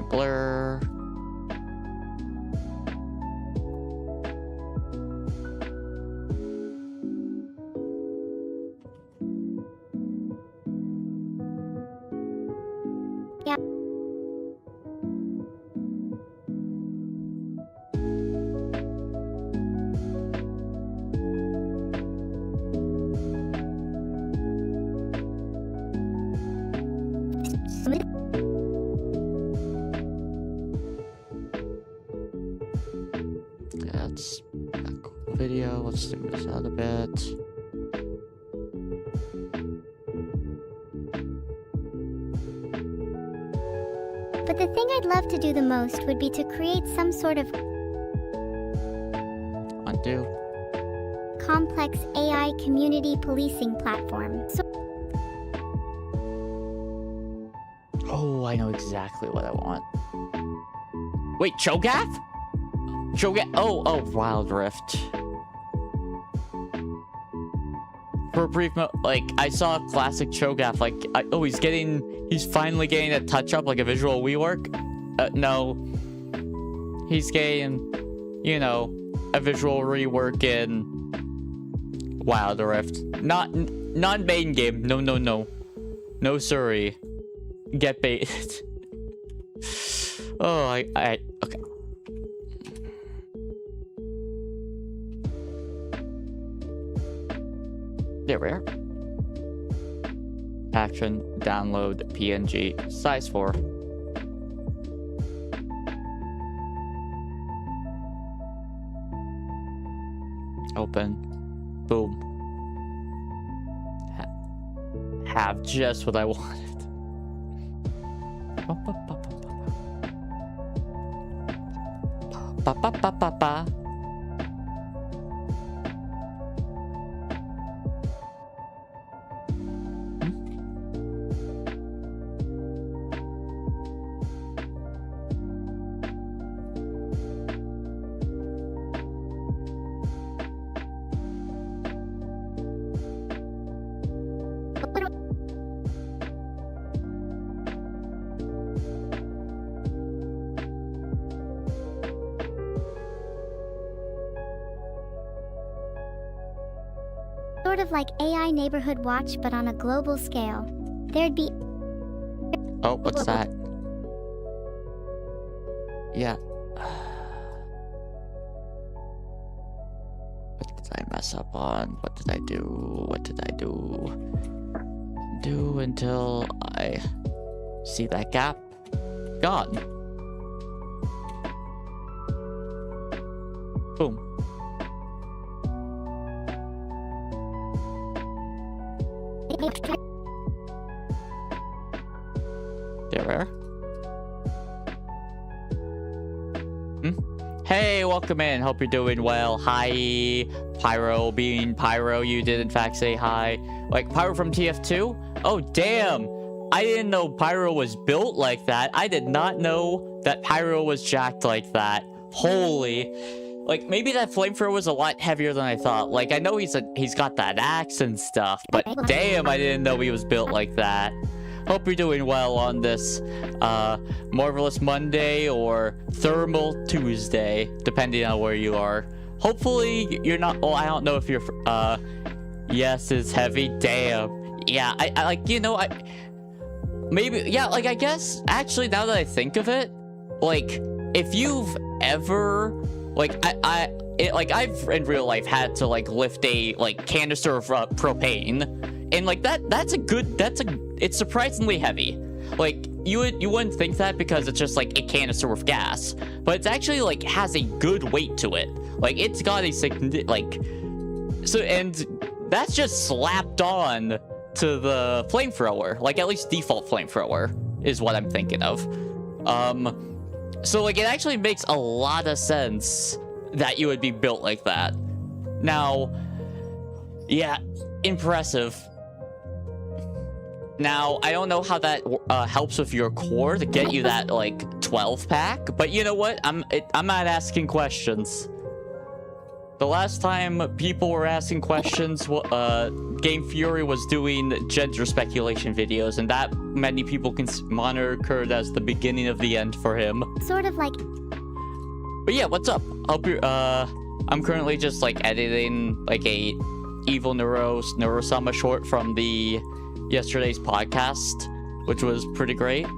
Blur. yeah. That's a cool video. Let's zoom this out a bit. But the thing I'd love to do the most would be to create some sort of Undo. complex AI community policing platform. So Oh, I know exactly what I want. Wait, Cho'Gath? Cho'Gath? Oh, Wild Rift. For a brief like, I saw a classic Cho'Gath, like, he's finally getting a touch-up, like a visual rework. No. He's getting, you know, a visual rework in Wild Rift. Not main game. No. No, sorry. Get baited. Oh, okay. There we are. Action, download, PNG, size 4. Open. Boom. Have just what I wanted. Ba-ba-ba-ba-ba. sort of like AI Neighborhood Watch, but on a global scale. There'd be... Oh, what's that? Yeah. What did I mess up on? What did I do? What did I do? Do until I see that gap. Gone. Boom. There. Hey, welcome in. Hope you're doing well. Hi, Pyro. Being Pyro, you did in fact say hi. Like, Pyro from TF2? Oh, damn. I didn't know Pyro was built like that. I did not know that Pyro was jacked like that. Holy. Like, maybe that flamethrower was a lot heavier than I thought. Like, I know he's got that axe and stuff, but damn, I didn't know he was built like that. Hope you're doing well on this Marvelous Monday or Thermal Tuesday, depending on where you are. Hopefully you're not. Oh, I don't know if you're. Yes, it's heavy. Damn. Yeah, I like, you know, maybe, yeah, like, I guess actually now that I think of it, like, if you've ever, like, I've in real life had to like lift a like canister of propane. And like it's surprisingly heavy. Like you wouldn't think that because it's just like a canister with gas, but it's actually like has a good weight to it. Like it's got a so, and that's just slapped on to the flamethrower. Like at least default flamethrower is what I'm thinking of. So like it actually makes a lot of sense that you would be built like that. Now, yeah, impressive. Now, I don't know how that helps with your core to get you that, like, 12 pack, but you know what? I'm not asking questions. The last time people were asking questions, Game Fury was doing gender speculation videos, and that many people can monitor it as the beginning of the end for him. Sort of like... But yeah, what's up? Hope you're, I'm currently just, like, editing, like, a Evil Neuro-sama short from the... yesterday's podcast, which was pretty great. I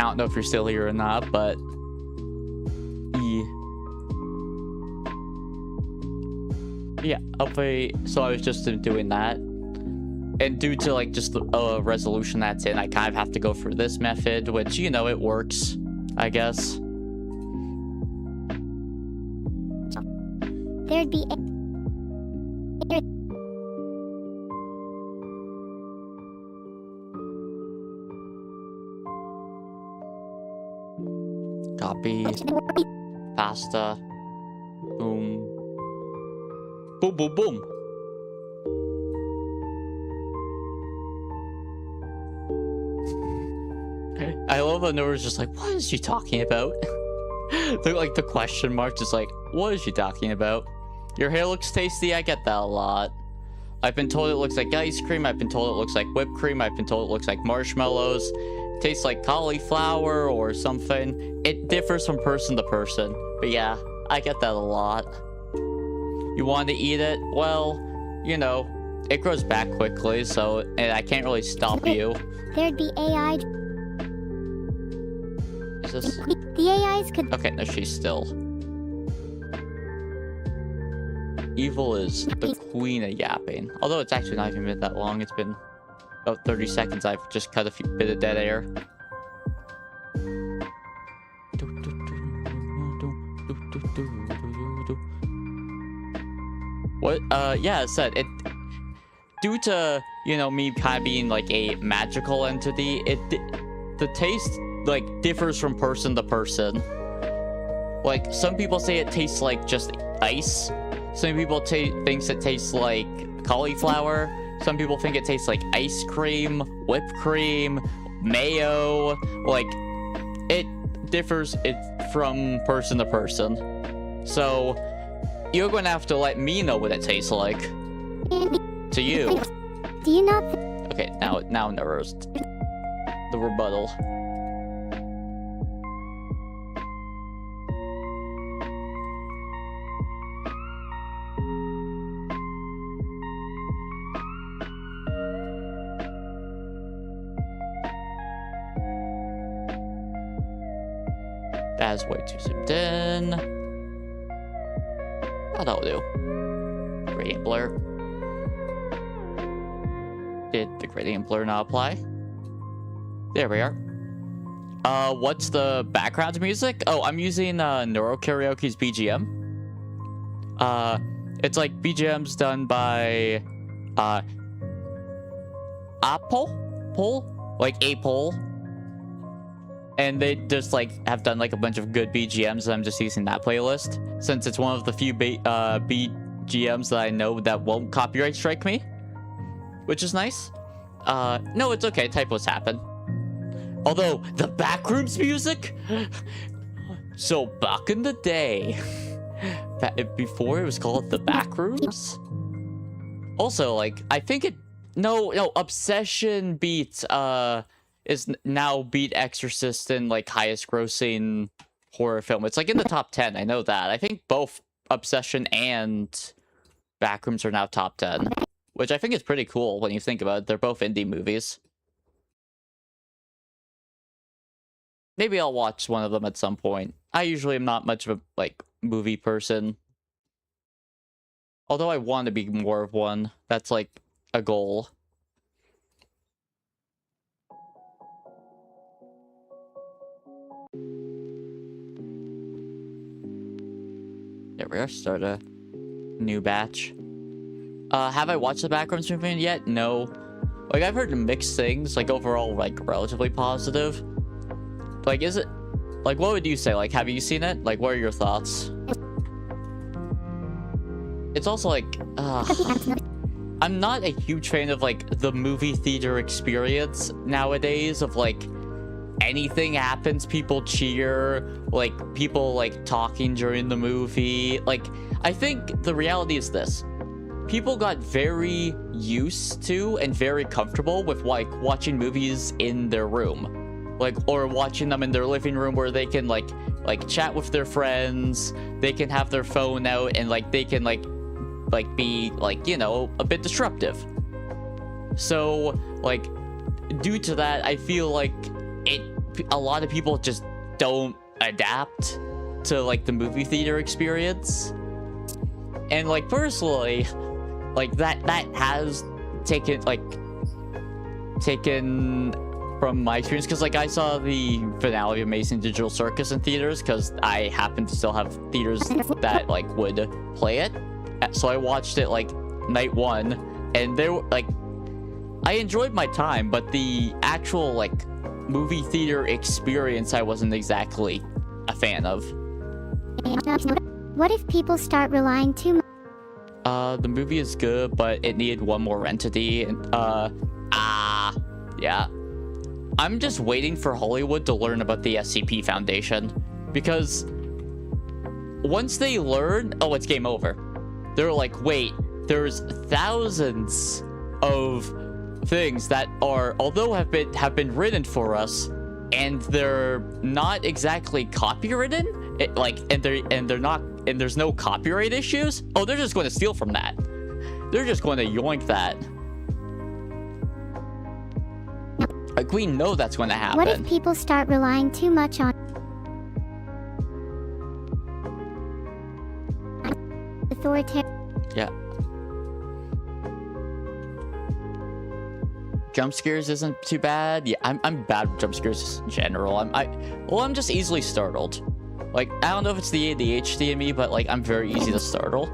don't know if you're still here or not, but yeah, hopefully. So I was just doing that, and due to like just the resolution that's in, I kind of have to go through this method, which, you know, it works, I guess. There'd be Copy. Pasta. Boom. Boom, boom, boom. I love that Nora's just like, what is she talking about? Like the question mark, just like, what is she talking about? Your hair looks tasty. I get that a lot. I've been told it looks like ice cream. I've been told it looks like whipped cream. I've been told it looks like marshmallows. Tastes like cauliflower or something. It differs from person to person. But yeah, I get that a lot. You want to eat it? Well, you know, it grows back quickly, so and I can't really stop you. There'd be AI. Is this? The AIs could... Okay, no, she's still. Evil is the queen of yapping. Although it's actually not even been that long. It's been about 30 seconds. I've just cut a bit of dead air. What? Yeah, I said it. Due to, you know, me kind of being like a magical entity, the taste like differs from person to person. Like some people say it tastes like just ice. Some people thinks it tastes like cauliflower. Some people think it tastes like ice cream, whipped cream, mayo. Like, it differs from person to person. So, you're going to have to let me know what it tastes like. To you. Do you not... Okay, now Neuro's. The rebuttal. That's way too zoomed in. That'll do. Gradient blur. Did the gradient blur not apply? There we are. What's the background music? Oh, I'm using Neuro Karaoke's BGM. It's like BGMs done by Apple? Like Apple. And they just like have done like a bunch of good BGMs, and I'm just using that playlist since it's one of the few BGMs that I know that won't copyright strike me, which is nice. No, it's okay. Typos happen. Although the backrooms music, so back in the day, before it was called the backrooms. Also, like I think No, Obsession beat is now beat Exorcist in like highest grossing horror film. It's like in the top 10. I know that. I think both Obsession and Backrooms are now top 10, which I think is pretty cool when you think about it. They're both indie movies. Maybe I'll watch one of them at some point. I usually am not much of a like movie person. Although I want to be more of one. That's like a goal. There we are. Start a new batch. Have I watched the Backrooms movie yet? No. Like, I've heard mixed things. Like, overall, like, relatively positive. Like, is it... Like, what would you say? Like, have you seen it? Like, what are your thoughts? It's also, like... I'm not a huge fan of, like, the movie theater experience nowadays of, like... Anything happens, people cheer, like, people, like, talking during the movie. Like, I think the reality is this. People got very used to and very comfortable with, like, watching movies in their room. Like, or watching them in their living room where they can, like chat with their friends. They can have their phone out and, like, they can, like be, like, you know, a bit disruptive. So, like, due to that, I feel like a lot of people just don't adapt to, like, the movie theater experience. And, like, personally, like, that has taken from my experience, because, like, I saw the finale of Amazing Digital Circus in theaters, because I happen to still have theaters that, like, would play it. So I watched it, like, night one, and there were, like, I enjoyed my time, but the actual, like, movie theater experience I wasn't exactly a fan of. What if people start relying too much? The movie is good, but it needed one more entity, and, yeah. I'm just waiting for Hollywood to learn about the SCP Foundation, because once they learn, oh, it's game over. They're like, wait, there's thousands of things that are, although have been written for us, and they're not exactly copywritten, and there's no copyright issues. Oh, they're just going to steal from that. They're just going to yoink that. Like, we know that's going to happen. What if people start relying too much on authoritarian? Yeah. Jump scares isn't too bad. Yeah, I'm bad with jump scares in general. I'm just easily startled. Like, I don't know if it's the ADHD in me, but, like, I'm very easy to startle.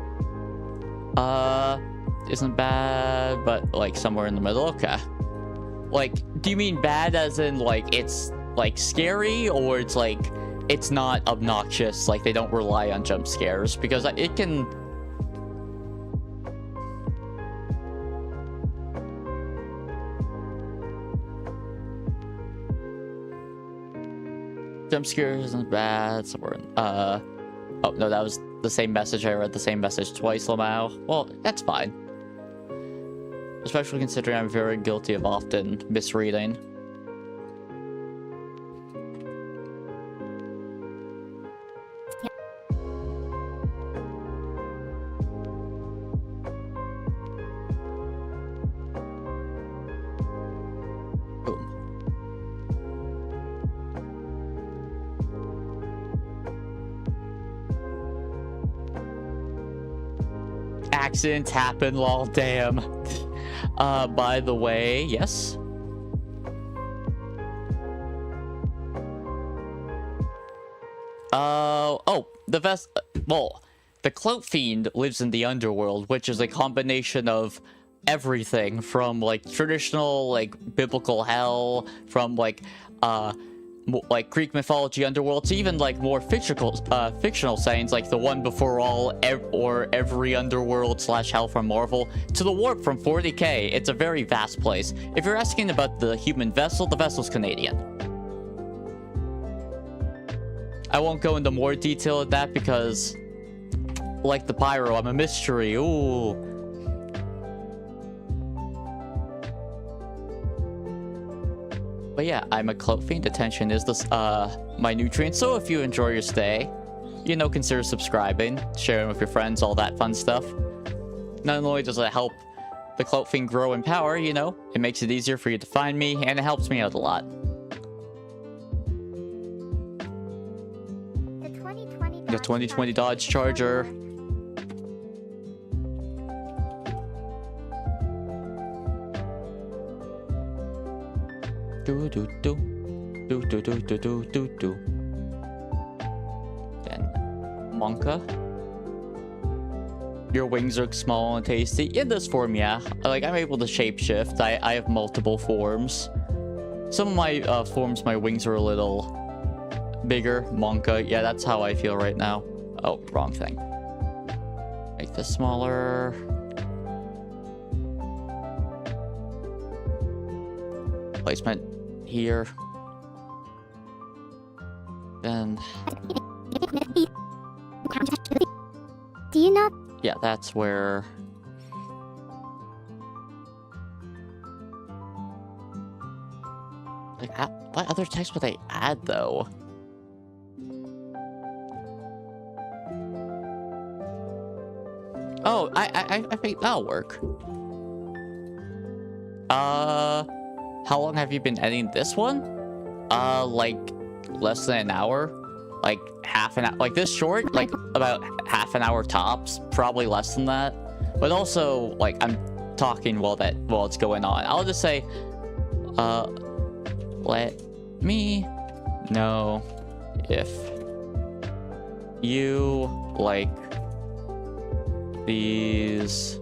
Isn't bad, but, like, somewhere in the middle. Okay. Like, do you mean bad as in, like, it's, like, scary, or it's, like, it's not obnoxious, like, they don't rely on jump scares? Because it can... Jump scares isn't bad. Somewhere in, oh, no, that was the same message. I read the same message twice, Lamau. Well, that's fine. Especially considering I'm very guilty of often misreading. Accidents happen, lol, damn. By the way, yes. Oh, the Clout Fiend lives in the underworld, which is a combination of everything from, like, traditional, like, biblical hell, from, like Greek mythology underworld to even, like, more fictional settings, like the One Before All, or every underworld / hell from Marvel, to the Warp from 40K. It's a very vast place. If you're asking about the human vessel, the vessel's Canadian. I won't go into more detail of that because, like the Pyro, I'm a mystery. Ooh. But yeah, I'm a clout fiend. Attention is this my nutrient. So if you enjoy your stay, you know, consider subscribing, sharing with your friends, all that fun stuff. Not only does it help the clout fiend grow in power, you know, it makes it easier for you to find me, and it helps me out a lot. The 2020 Dodge Charger. Do do do do do do do do do do. Then Monka. Your wings look small and tasty. In this form, yeah. Like, I'm able to shapeshift. I have multiple forms. Some of my forms, my wings are a little bigger. Monka. Yeah, that's how I feel right now. Oh, wrong thing. Make this smaller. Placement here. Then... Do you know? Yeah, that's where... Like, what other text would they add, though? Oh, I think that'll work. How long have you been editing this one? Like, less than an hour? Like, half an hour? Like, this short? Like, about half an hour tops? Probably less than that. But also, like, I'm talking while it's going on. I'll just say, let me know if you like these.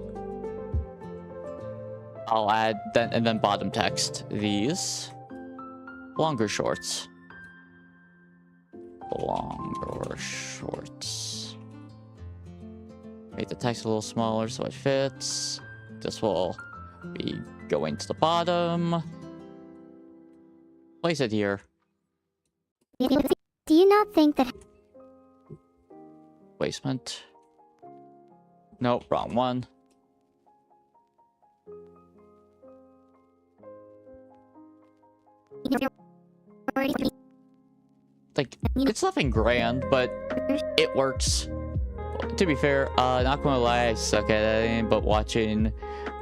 I'll add then, and then bottom text, these longer shorts. Longer shorts. Make the text a little smaller so it fits. This will be going to the bottom. Place it here. Do you not think that... Placement. Nope, wrong one. Like, it's nothing grand, but it works. To be fair, not gonna lie, I suck at editing, but watching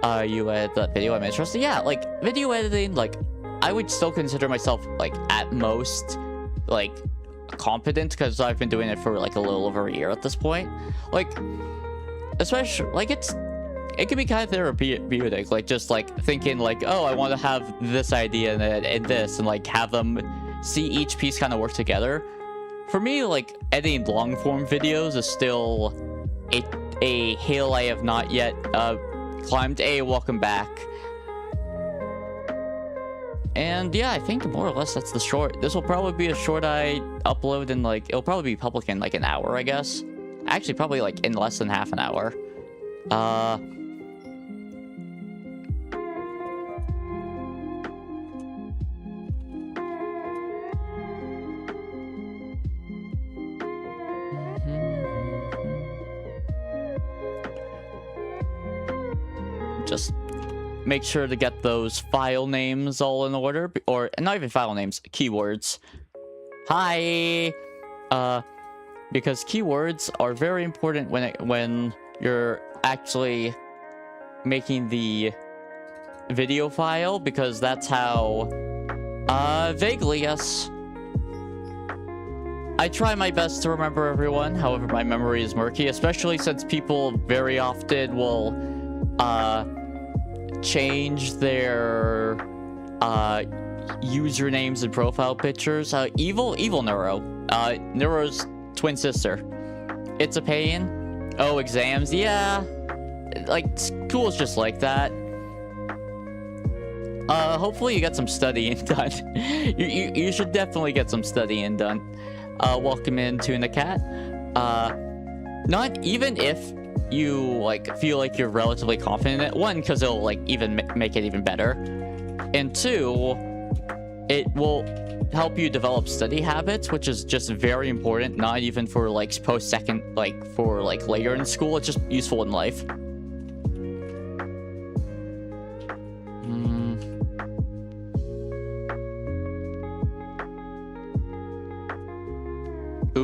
you edit that video, I'm interested. Yeah, like, video editing, like, I would still consider myself, like, at most, like, competent, because I've been doing it for, like, a little over a year at this point. Like, especially, like, it can be kind of therapeutic, like, just, like, thinking, like, oh, I want to have this idea and this, and, like, have them see each piece kind of work together. For me, like, editing long-form videos is still a hill I have not yet climbed. Welcome back. And yeah, I think more or less that's the short. This will probably be a short I upload in, like, it'll probably be public in, like, an hour, I guess. Actually, probably, like, in less than half an hour. Just make sure to get those file names all in order, or not even file names, keywords. Hi, because keywords are very important when you're actually making the video file, because that's how, vaguely, yes. I try my best to remember everyone, however my memory is murky, especially since people very often will, change their usernames and profile pictures. Evil Neuro, Neuro's twin sister. It's a pain. Oh, exams, yeah, like, school's just like that. Hopefully you get some studying done. you should definitely get some studying done. Welcome in Tuna Cat. Not even if you, like, feel like you're relatively confident in it. One, because it'll, like, even make it even better. And two, it will help you develop study habits, which is just very important, not even for, like, post-second, like, for, like, later in school. It's just useful in life.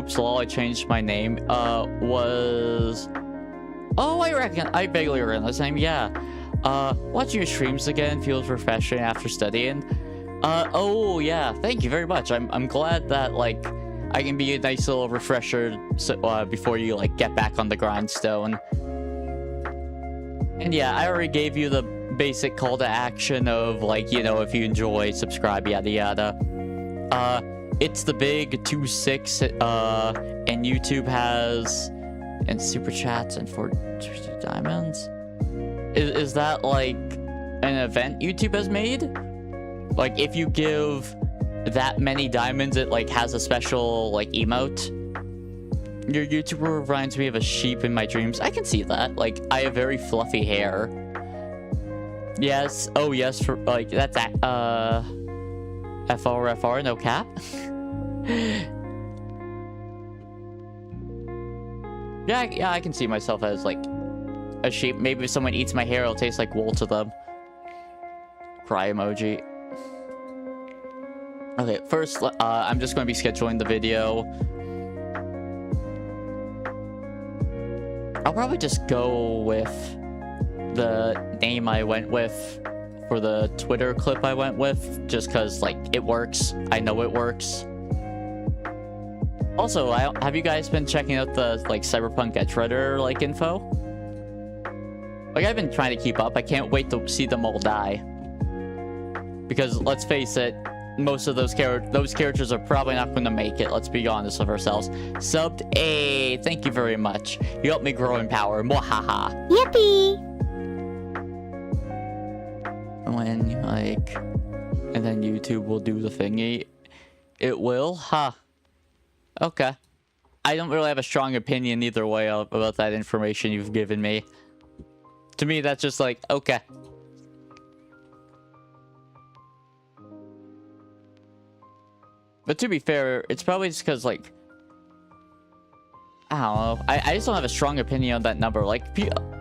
Oops, lol, I changed my name. Was... Oh, I vaguely recognize his name, yeah. Watching your streams again feels refreshing after studying. Oh, yeah, thank you very much. I'm glad that, like, I can be a nice little refresher before you, like, get back on the grindstone. And yeah, I already gave you the basic call to action of, like, you know, if you enjoy, subscribe, yada yada. It's the big 2-6, and YouTube has... and super chats and 4 diamonds. Is that like an event YouTube has made? Like if you give that many diamonds, it like has a special like emote. Your YouTuber reminds me of a sheep in my dreams. I can see that. Like I have very fluffy hair. Yes. Oh yes. For like that's FR no cap. Yeah, I can see myself as, like, a sheep. Maybe if someone eats my hair, it'll taste like wool to them. Cry emoji. Okay, first, I'm just going to be scheduling the video. I'll probably just go with the name I went with for the Twitter clip I went with, just because, like, it works. I know it works. Also, have you guys been checking out the, like, Cyberpunk Edge Runner, like, info? Like, I've been trying to keep up. I can't wait to see them all die. Because, let's face it, most of those characters are probably not going to make it. Let's be honest with ourselves. Subbed A. Thank you very much. You helped me grow in power. Mwahaha. Yippee! When, like... And then YouTube will do the thingy. It will? Huh. Okay. I don't really have a strong opinion either way about that information you've given me. To me, that's just like, okay. But to be fair, it's probably just because, like... I don't know. I just don't have a strong opinion on that number. Like,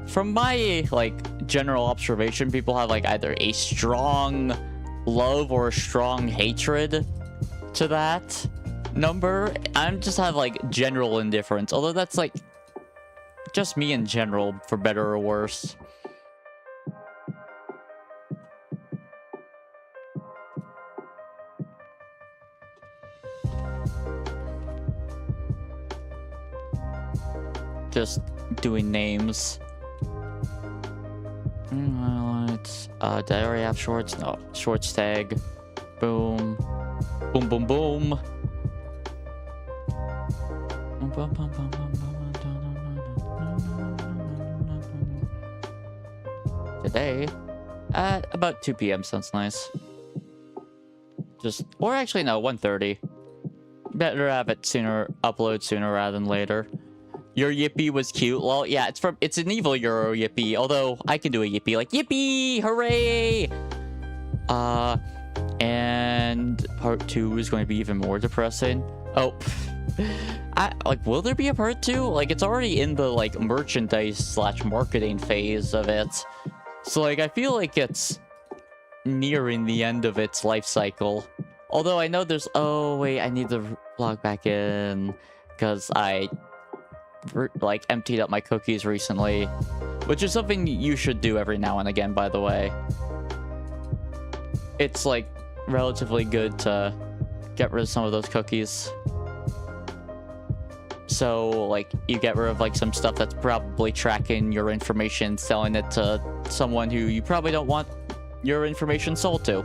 from my, like, general observation, people have, like, either a strong love or a strong hatred to that number. I just have like general indifference, although that's like just me in general, for better or worse. Just doing names. Highlights. Did I already have shorts? No. Shorts tag. Boom. Boom, boom, boom. Today at about 2 p.m. sounds nice. Or actually no, 1:30. Better have it sooner, upload sooner rather than later. Your yippee was cute. Well, yeah, it's an evil Euro yippee, although I can do a yippee like yippee, hooray! And part 2 is going to be even more depressing. Oh, will there be a part 2? Like, it's already in the, like, merchandise/marketing phase of it. So, like, I feel like it's nearing the end of its life cycle. Although I know there's... Oh, wait, I need to log back in. Because I, like, emptied up my cookies recently. Which is something you should do every now and again, by the way. It's, like, relatively good to get rid of some of those cookies. So, like, you get rid of, like, some stuff that's probably tracking your information, selling it to someone who you probably don't want your information sold to.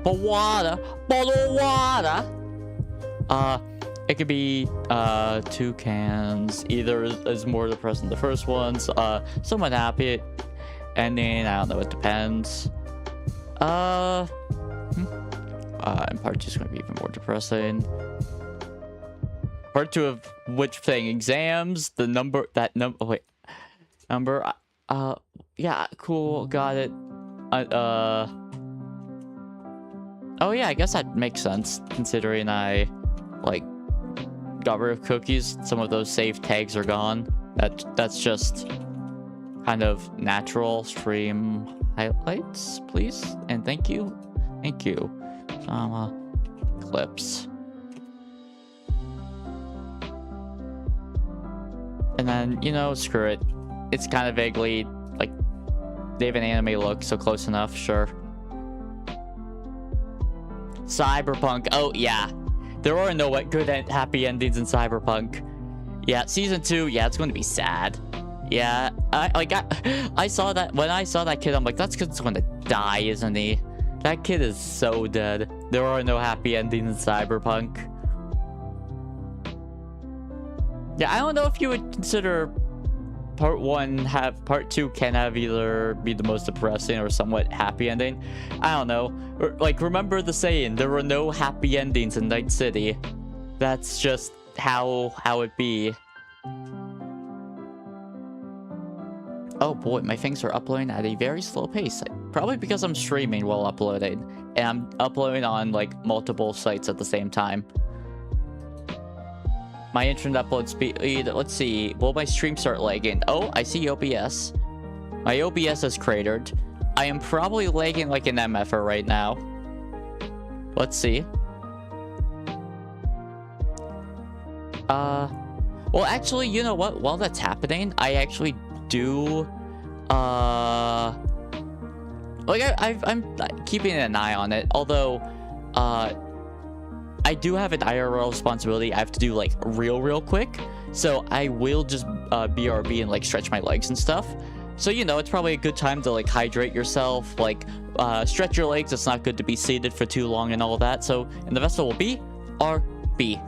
Bottle water. It could be 2 cans. Either is more depressing than the first ones. Somewhat happy. Ending, I don't know, it depends. And part 2 is going to be even more depressing. Part 2 of which thing? Exams? The number, oh wait. Number, yeah, cool, got it. Oh yeah, I guess that makes sense, considering I, like, got rid of cookies. Some of those saved tags are gone. That's just kind of natural stream highlights, please, and thank you. Thank you. Clips. And then, you know, screw it. It's kind of vaguely, like, they have an anime look, so close enough, sure. Cyberpunk. Oh, yeah. There are no good and happy endings in Cyberpunk. Yeah, season 2, yeah, it's going to be sad. Yeah, I saw that, when I saw that kid, I'm like, that's because he's going to die, isn't he? That kid is so dead. There are no happy endings in Cyberpunk. Yeah, I don't know if you would consider part 1 part 2 can have either be the most depressing or somewhat happy ending. I don't know. Like, remember the saying, there were no happy endings in Night City. That's just how it be. Oh boy, my things are uploading at a very slow pace. Probably because I'm streaming while uploading. And I'm uploading on, like, multiple sites at the same time. My internet upload speed, let's see. Will my stream start lagging? Oh, I see OBS. My OBS is cratered. I am probably lagging like an MFer right now. Let's see. Well, actually, you know what? While that's happening, I actually do, like, I'm keeping an eye on it. Although, I do have an IRL responsibility I have to do, like, real quick. So I will just BRB and, like, stretch my legs and stuff. So, you know, it's probably a good time to, like, hydrate yourself, like, stretch your legs. It's not good to be seated for too long and all that. So, and the vessel will be RB.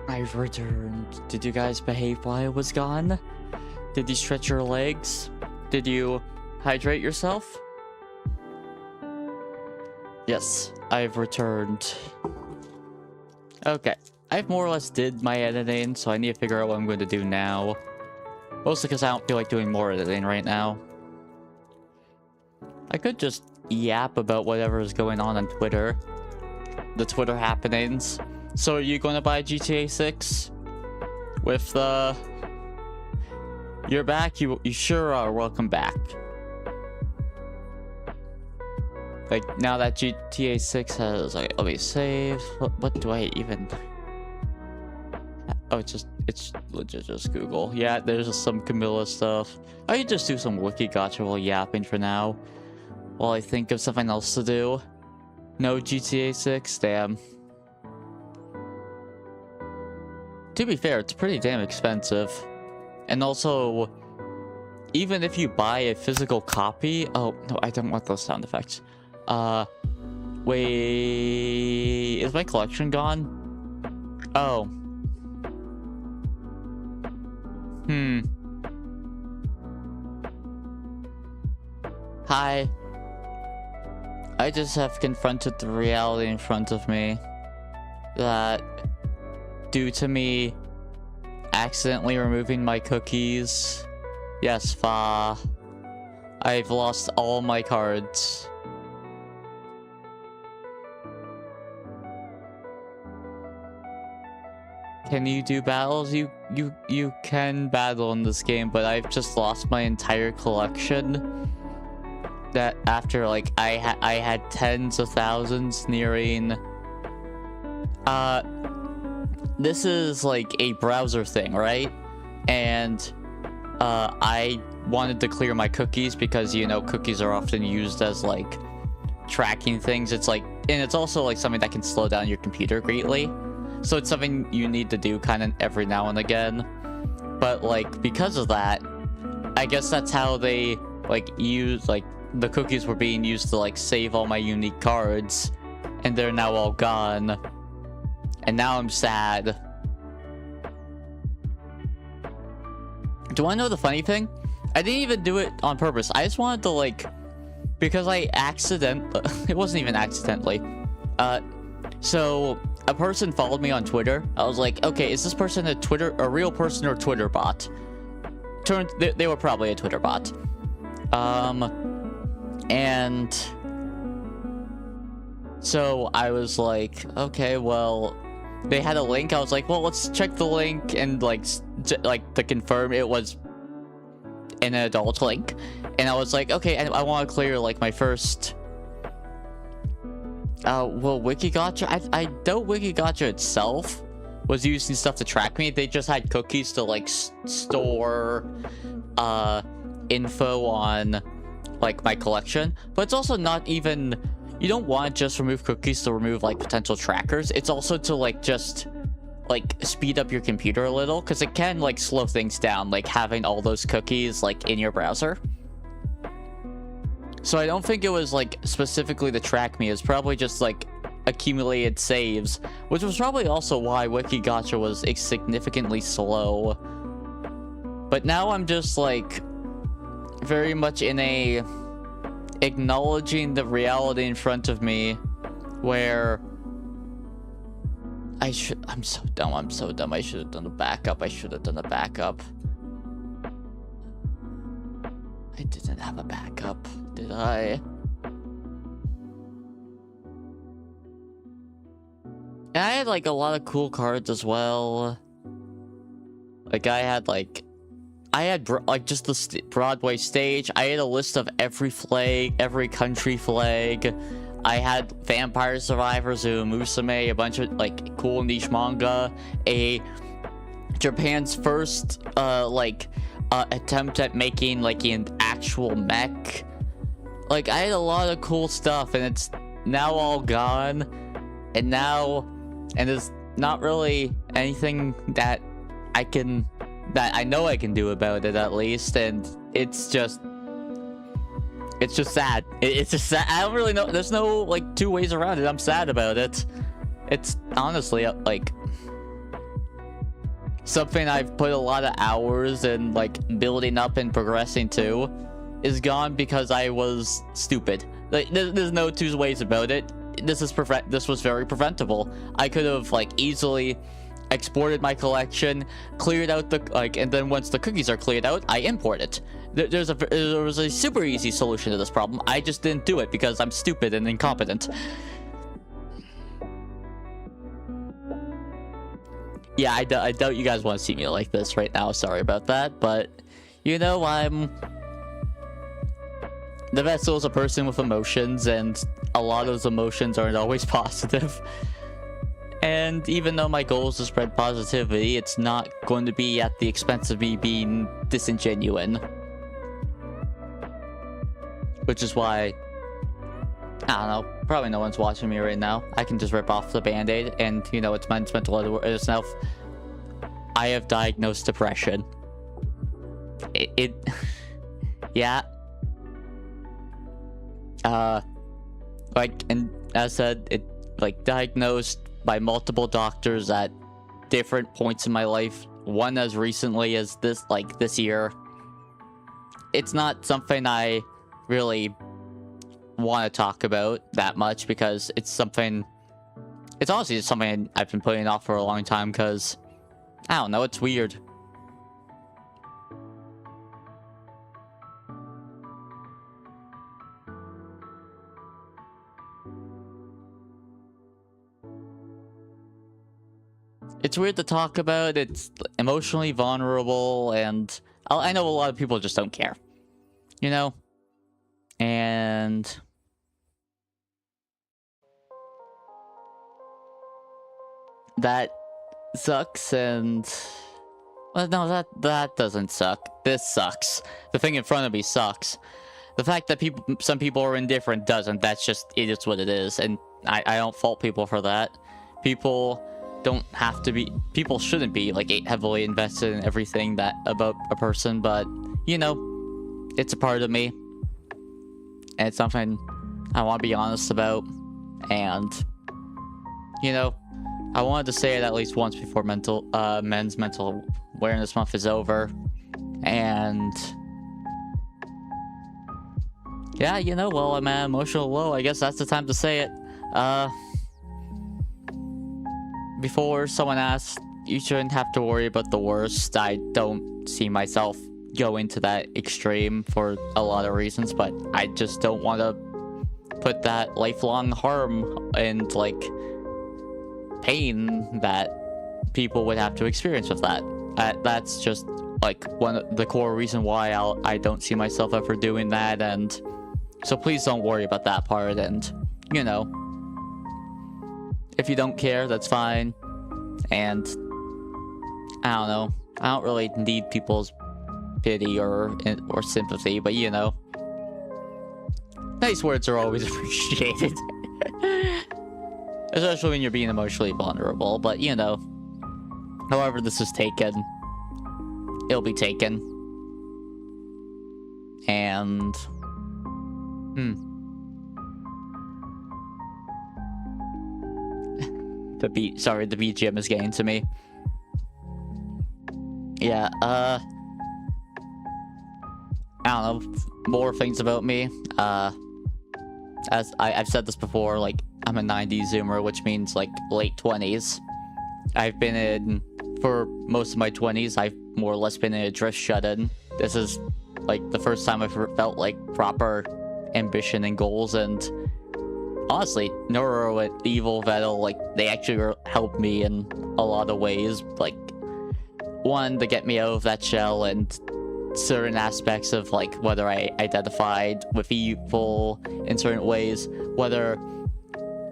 I've returned. Did you guys behave while I was gone? Did you stretch your legs? Did you hydrate yourself? Yes, I've returned. Okay, I've more or less did my editing, so I need to figure out what I'm going to do now. Mostly because I don't feel like doing more editing right now. I could just yap about whatever is going on Twitter. The Twitter happenings. So are you going to buy GTA 6? With the... You're back? You sure are. Welcome back. Like, now that GTA 6 has... Like, let me save. What do I even... Oh, it's legit just Google. Yeah, there's just some Camilla stuff. I could just do some wiki gotcha while yapping for now. While I think of something else to do. No GTA 6? Damn. To be fair, it's pretty damn expensive. And also, even if you buy a physical copy... Oh, no, I don't want those sound effects. Wait... Is my collection gone? Oh. Hi. I just have confronted the reality in front of me that due to me accidentally removing my cookies, yes, I've lost all my cards. Can you do battles? You can battle in this game, but I've just lost my entire collection. That after like I had tens of thousands nearing. This is like a browser thing, right? And I wanted to clear my cookies because, you know, cookies are often used as like tracking things. It's like, and it's also like something that can slow down your computer greatly. So it's something you need to do kind of every now and again. But like, because of that, I guess that's how they like use, like the cookies were being used to like save all my unique cards, and they're now all gone. And now I'm sad. Do you want to know the funny thing? I didn't even do it on purpose. I just wanted to like, because I it wasn't even accidentally. So a person followed me on Twitter. I was like, okay, is this person a real person or a Twitter bot? They were probably a Twitter bot. And so I was like, okay, well, they had a link. I was like, well, let's check the link, and like to confirm it was an adult link. And I was like, okay, I want to clear like my first. Well, Wikigotcha, I doubt Wikigotcha itself was using stuff to track me. They just had cookies to like store info on like my collection. But it's also not even, you don't want to just remove cookies to remove like potential trackers. It's also to like just like speed up your computer a little, because it can like slow things down, like having all those cookies like in your browser. So I don't think it was like specifically to track me. It's probably just like accumulated saves, which was probably also why Wikigotcha was significantly slow. But now I'm just like very much in a acknowledging the reality in front of me, where I'm so dumb. I should have done a backup. I didn't have a backup, did I? And I had like a lot of cool cards as well. Like I had just the Broadway stage. I had a list of every flag, every country flag. I had Vampire Survivors, Musume, a bunch of like cool niche manga, Japan's first attempt at making like an actual mech. Like I had a lot of cool stuff, and it's now all gone. And there's not really anything that I know I can do about it, at least. And it's just sad. It's just sad. I don't really know. There's no like two ways around it. I'm sad about it. It's honestly like something I've put a lot of hours and like building up and progressing to is gone because I was stupid. Like there's no two ways about it. This was very preventable. I could have like easily exported my collection, cleared out the and then once the cookies are cleared out, I import it. There was a super easy solution to this problem. I just didn't do it because I'm stupid and incompetent. Yeah, I doubt you guys want to see me like this right now. Sorry about that, but you know, I'm the vessel is a person with emotions, and a lot of those emotions aren't always positive. And even though my goal is to spread positivity, it's not going to be at the expense of me being disingenuine. Which is why, I don't know, probably no one's watching me right now. I can just rip off the band-aid, and you know, it's mental itself. I have diagnosed depression. Yeah. Like, and as said, it diagnosed by multiple doctors at different points in my life. One as recently as this year. It's not something I really want to talk about that much because it's honestly just something I've been putting off for a long time because, I don't know, it's weird. It's weird to talk about, it's emotionally vulnerable, and I know a lot of people just don't care. You know? And that sucks, and well, no, that doesn't suck. This sucks. The thing in front of me sucks. The fact that some people are indifferent doesn't. That's just, it is what it is, and I don't fault people for that. People don't have to be, people shouldn't be like heavily invested in everything that about a person, but you know, it's a part of me, and it's something I want to be honest about. And you know, I wanted to say it at least once before Men's Mental Awareness Month is over. And yeah, you know, well, I'm at emotional low. I guess that's the time to say it. Before someone asks, you shouldn't have to worry about the worst. I don't see myself go into that extreme for a lot of reasons, but I just don't want to put that lifelong harm and like pain that people would have to experience with that. That's just like one of the core reason why I don't see myself ever doing that. And so please don't worry about that part. And you know, if you don't care, that's fine. And I don't know, I don't really need people's pity or sympathy, but you know, nice words are always appreciated. Especially when you're being emotionally vulnerable. But you know, however this is taken, it'll be taken. And the BGM is getting to me. Yeah, I don't know, more things about me. As I've said this before, like, I'm a 90s zoomer, which means like late 20s. I've been in, for most of my 20s, I've more or less been in a drift shut-in. This is like the first time I've felt like proper ambition and goals, and honestly, Neuro and Evil Vettel, like, they actually helped me in a lot of ways. Like, one, to get me out of that shell, and certain aspects of, like, whether I identified with evil in certain ways, whether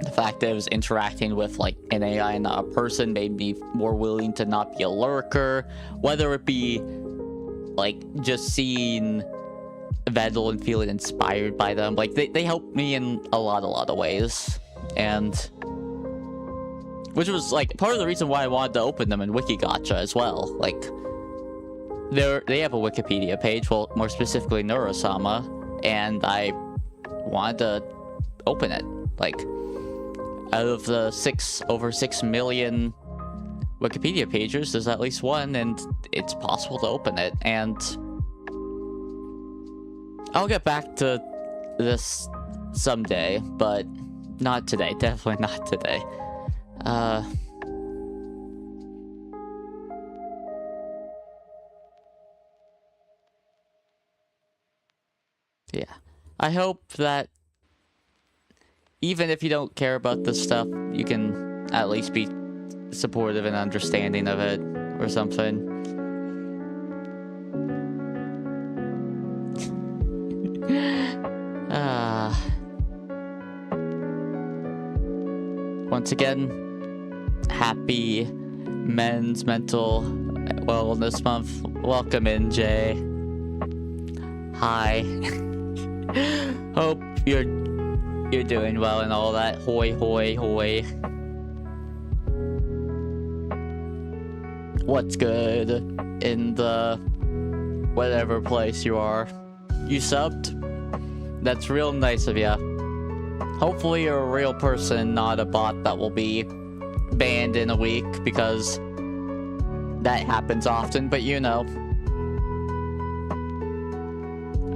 the fact that I was interacting with, like, an AI and not a person made me more willing to not be a lurker, whether it be, like, just seeing Vettel and feeling inspired by them. Like, they helped me in a lot of ways. And which was like part of the reason why I wanted to open them in Wikigotcha as well. Like, they have a Wikipedia page, well, more specifically Neurosama, and I wanted to open it. Like, out of the over 6 million Wikipedia pages, there's at least one, and it's possible to open it. And I'll get back to this someday, but not today. Definitely not today. Yeah. I hope that even if you don't care about this stuff, you can at least be supportive and understanding of it or something. Once again, happy Men's Mental Wellness Month. Welcome in, Jay. Hi. Hope you're doing well and all that. Hoy, hoy, hoy. What's good in the whatever place you are? You subbed? That's real nice of ya. Hopefully you're a real person, not a bot that will be banned in a week, because that happens often, but you know.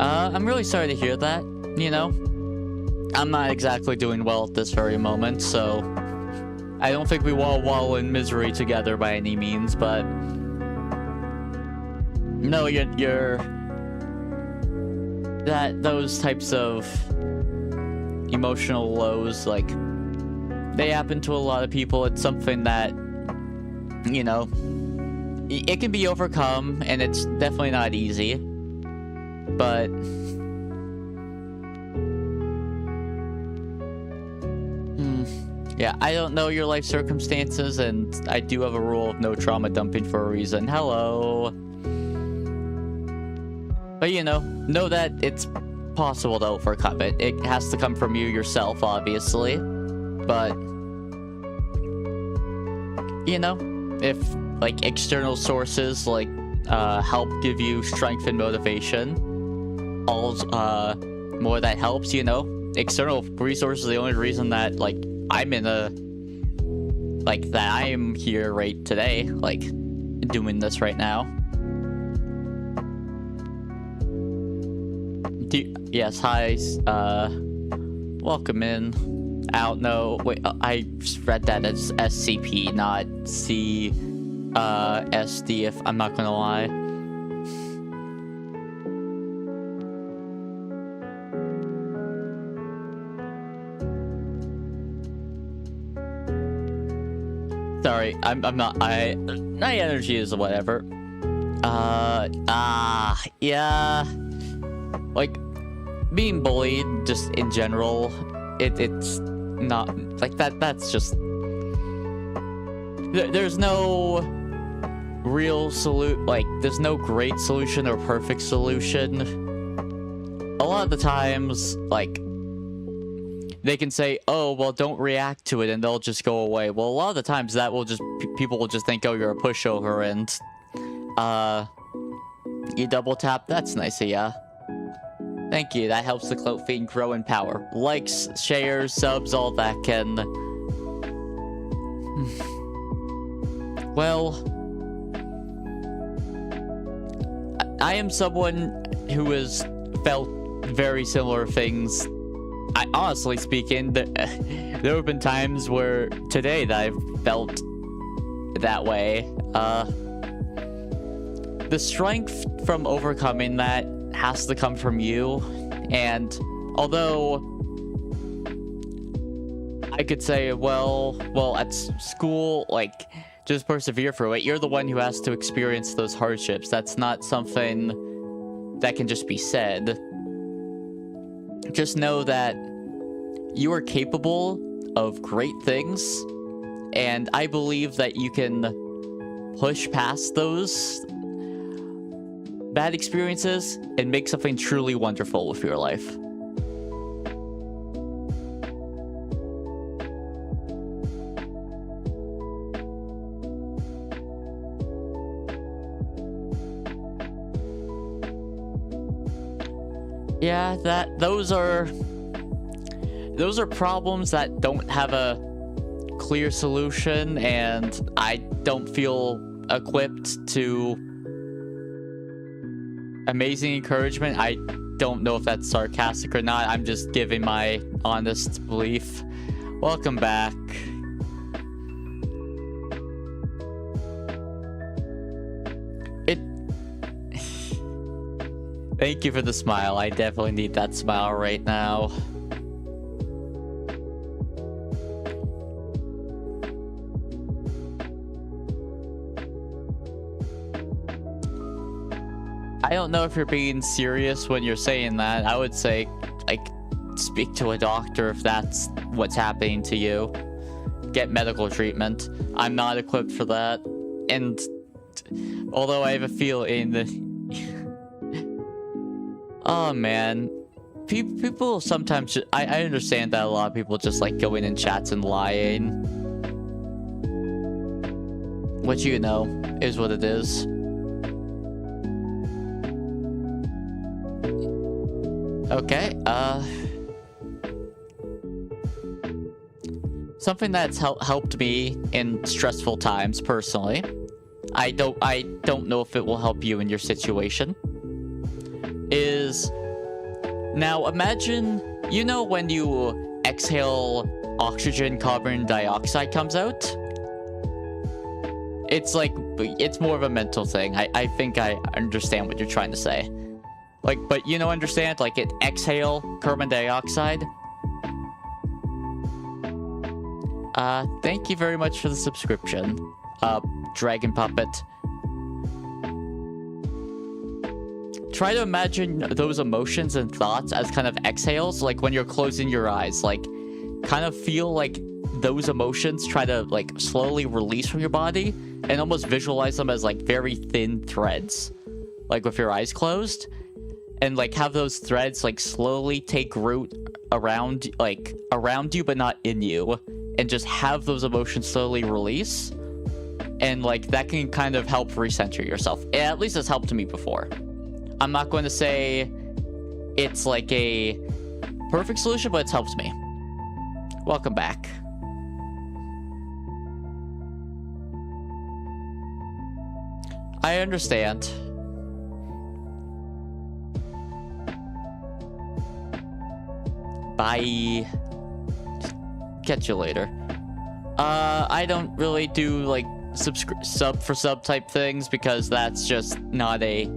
I'm really sorry to hear that, you know. I'm not exactly doing well at this very moment, so I don't think we will wallow in misery together by any means, but no, those types of emotional lows, like, they happen to a lot of people. It's something that, you know, it can be overcome, and it's definitely not easy, but yeah, I don't know your life circumstances, and I do have a rule of no trauma dumping for a reason. Hello. But you know that it's possible to overcome it. It has to come from you yourself, obviously. But, you know, if, like, external sources, like, help give you strength and motivation, more that helps, you know. External resources are the only reason that, like, I'm in that I am here right today, like, doing this right now. Yes, hi, welcome in. I don't know, wait, I read that as SCP, not SD, if I'm not gonna lie. Sorry, I'm not, my energy is whatever. Yeah. Like, being bullied, just in general, it's not, like, that's just, there's no real there's no great solution or perfect solution. A lot of the times, like, they can say, oh, well, don't react to it, and they'll just go away. Well, a lot of the times that will just, people will just think, oh, you're a pushover, and, you double tap, that's nice of ya. Thank you, that helps the clout feed grow in power. Likes, shares, subs, all that can... Well... I am someone who has felt very similar things. Honestly speaking, there have been times where today that I've felt that way. The strength from overcoming that has to come from you, and although I could say, well, at school, like, just persevere through it, you're the one who has to experience those hardships. That's not something that can just be said. Just know that you are capable of great things, and I believe that you can push past those bad experiences and make something truly wonderful with your life. Yeah, those are problems that don't have a clear solution, and I don't feel equipped to amazing encouragement. I don't know if that's sarcastic or not. I'm just giving my honest belief. Welcome back. Thank you for the smile. I definitely need that smile right now. I don't know if you're being serious when you're saying that. I would say, like, speak to a doctor if that's what's happening to you. Get medical treatment. I'm not equipped for that. And although I have a feeling that... Oh, man. People sometimes... I understand that a lot of people just like going in chats and lying. Which, you know, is what it is. Okay, something that's helped me in stressful times, personally. I don't know if it will help you in your situation. Is... Now, imagine... You know when you exhale oxygen, carbon dioxide comes out? It's like... It's more of a mental thing. I think I understand what you're trying to say. Like, but you know, understand? Like, it exhale carbon dioxide. Thank you very much for the subscription, Dragon Puppet. Try to imagine those emotions and thoughts as kind of exhales, like when you're closing your eyes. Like, kind of feel like those emotions try to, like, slowly release from your body, and almost visualize them as, like, very thin threads. Like, with your eyes closed. And, like, have those threads, like, slowly take root around you, but not in you. And just have those emotions slowly release. And, like, that can kind of help recenter yourself. At least it's helped me before. I'm not going to say it's, like, a perfect solution, but it's helped me. Welcome back. I understand. Bye. Catch you later. I don't really do, like, sub for sub type things, because that's just not a...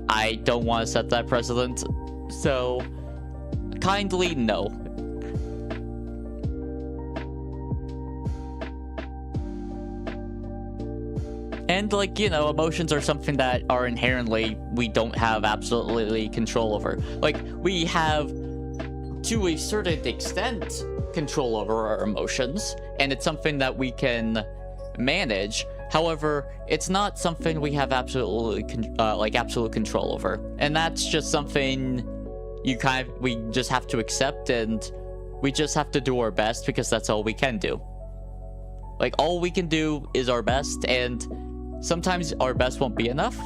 I don't want to set that precedent. So, kindly no. And, like, you know, emotions are something that are inherently we don't have absolutely control over. Like, we have, to a certain extent, control over our emotions, and it's something that we can manage. However, it's not something we have absolute control over, and that's just something we just have to accept, and we just have to do our best, because that's all we can do. Like, all we can do is our best, and sometimes our best won't be enough,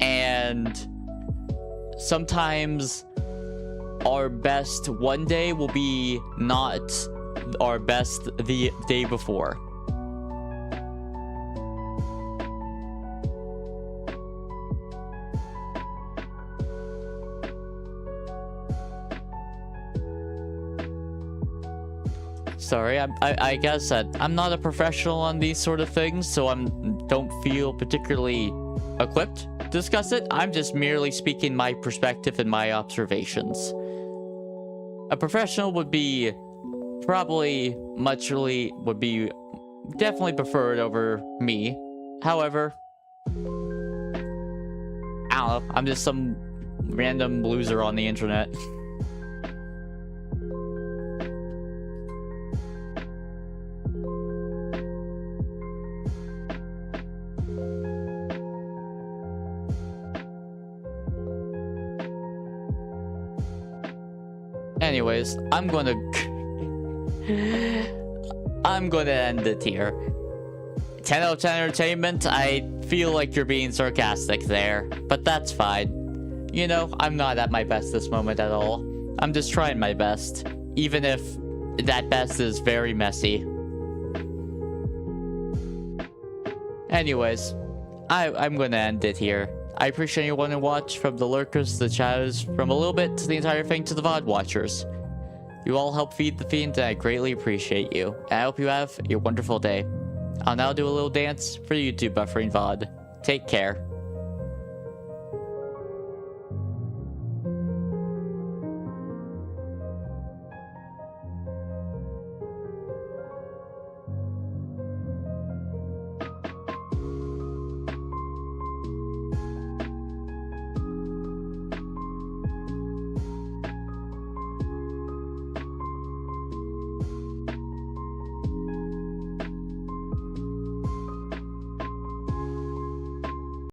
and sometimes our best one day will be not our best the day before. Sorry, I guess that I'm not a professional on these sort of things, so don't feel particularly equipped to discuss it. I'm just merely speaking my perspective and my observations. A professional would be definitely preferred over me. However, I don't know, I'm just some random loser on the internet. Anyways, I'm gonna end it here. 10 out of 10 entertainment. I feel like you're being sarcastic there, but that's fine. You know, I'm not at my best this moment at all. I'm just trying my best, even if that best is very messy. Anyways, I'm gonna end it here. I appreciate anyone who watched, from the lurkers to the chatters, from a little bit to the entire thing to the VOD watchers. You all help feed the fiend, and I greatly appreciate you. And I hope you have a wonderful day. I'll now do a little dance for YouTube buffering VOD. Take care.